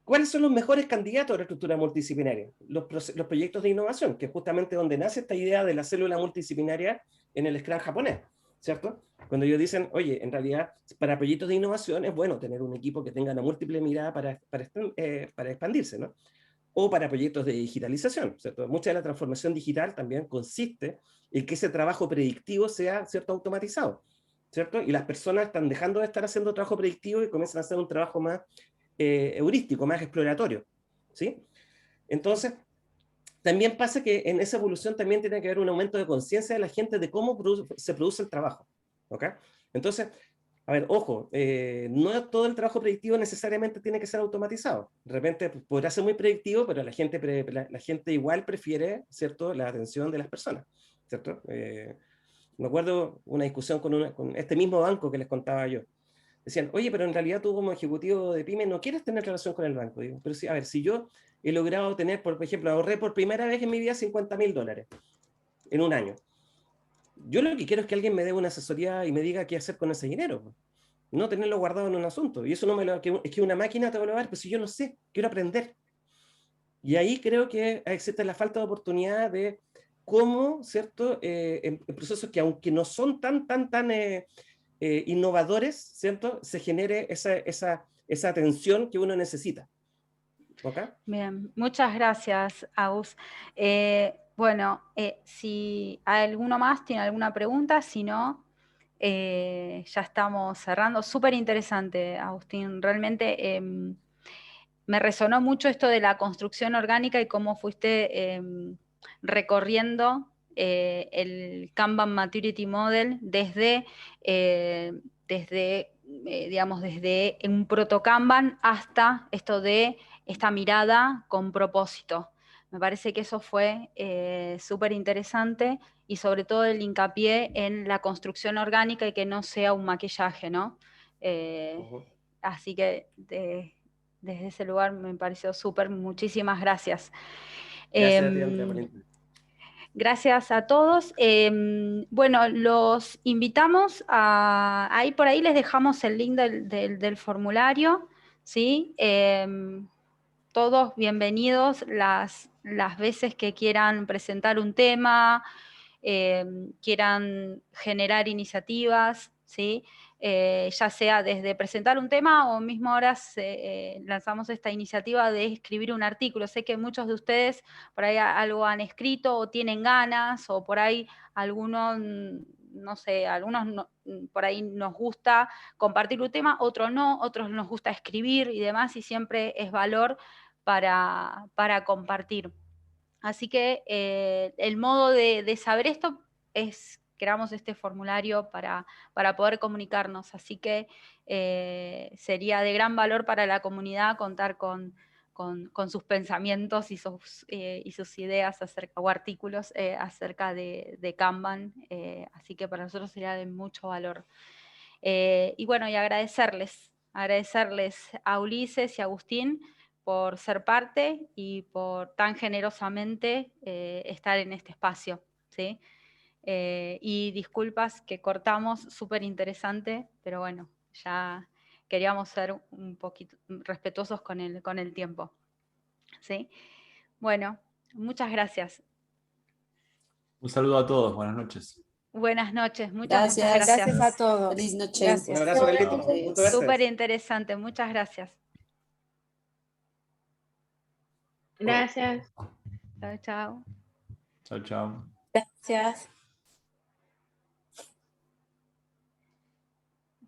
¿Cuáles son los mejores candidatos a la estructura multidisciplinaria? Los proyectos de innovación, que es justamente donde nace esta idea de la célula multidisciplinaria en el Scrum japonés, ¿cierto? Cuando ellos dicen, oye, en realidad, para proyectos de innovación es bueno tener un equipo que tenga una múltiple mirada para expandirse, ¿no? O para proyectos de digitalización, ¿cierto? Mucha de la transformación digital también consiste en que ese trabajo predictivo sea, ¿cierto?, automatizado, ¿cierto? Y las personas están dejando de estar haciendo trabajo predictivo y comienzan a hacer un trabajo más heurístico, más exploratorio, ¿sí? Entonces, también pasa que en esa evolución también tiene que haber un aumento de conciencia de la gente de cómo se produce el trabajo, ¿ok? Entonces, a ver, ojo, no todo el trabajo predictivo necesariamente tiene que ser automatizado. De repente podrá ser muy predictivo, pero la gente igual prefiere, ¿cierto?, la atención de las personas, ¿cierto? Me acuerdo una discusión con este mismo banco que les contaba yo. Decían, oye, pero en realidad tú como ejecutivo de pyme no quieres tener relación con el banco. Digo, pero sí, a ver, si yo he logrado tener, por ejemplo, ahorré por primera vez en mi vida $50.000 en un año. yo lo que quiero es que alguien me dé una asesoría y me diga qué hacer con ese dinero. No tenerlo guardado en un asunto. Y eso no me lo... Es que una máquina te va a dar, pero si yo no sé, quiero aprender. Y ahí creo que existe la falta de oportunidad de cómo, ¿cierto? En procesos que aunque no son tan innovadores, ¿cierto? Se genere esa atención que uno necesita. ¿Ok? Bien, muchas gracias, Agus. Bueno, si alguno más tiene alguna pregunta, si no, ya estamos cerrando. Súper interesante, Agustín. Realmente me resonó mucho esto de la construcción orgánica y cómo fuiste recorriendo el Kanban Maturity Model digamos, desde un proto Kanban hasta esto de esta mirada con propósito. Me parece que eso fue súper interesante y sobre todo el hincapié en la construcción orgánica y que no sea un maquillaje, ¿no? Así que desde ese lugar me pareció súper. Muchísimas gracias. Gracias a ti, Andrea, por el... Gracias a todos. Bueno, los invitamos ahí por ahí les dejamos el link del formulario, ¿sí? Todos bienvenidos las veces que quieran presentar un tema, quieran generar iniciativas, ¿sí? Ya sea desde presentar un tema o mismo ahora lanzamos esta iniciativa de escribir un artículo. Sé que muchos de ustedes por ahí algo han escrito o tienen ganas, o por ahí algunos, no sé, algunos por ahí nos gusta compartir un tema, otros no, otros nos gusta escribir y demás, y siempre es valor para compartir. Así que el modo de saber esto es, creamos este formulario para poder comunicarnos. Así que sería de gran valor para la comunidad contar con sus pensamientos y sus ideas acerca, o artículos acerca de Kanban. Así que para nosotros sería de mucho valor. Y bueno, y agradecerles a Ulises y a Agustín por ser parte y por tan generosamente estar en este espacio, ¿sí? Y disculpas que cortamos, súper interesante, pero bueno, ya queríamos ser un poquito respetuosos con el tiempo, ¿sí? Bueno, muchas gracias. Un saludo a todos, buenas noches. Buenas noches, muchas Gracias. gracias. Gracias a todos. Feliz noche. Gracias. Un abrazo, Carlitos. Un gusto verte. Súper interesante, muchas gracias. Gracias. Chao, chao. Chao, chao. Gracias.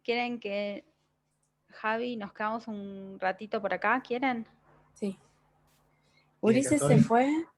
¿Quieren que Javi nos quedamos un ratito por acá? ¿Quieren? Sí. acá Ulises estoy. se fue.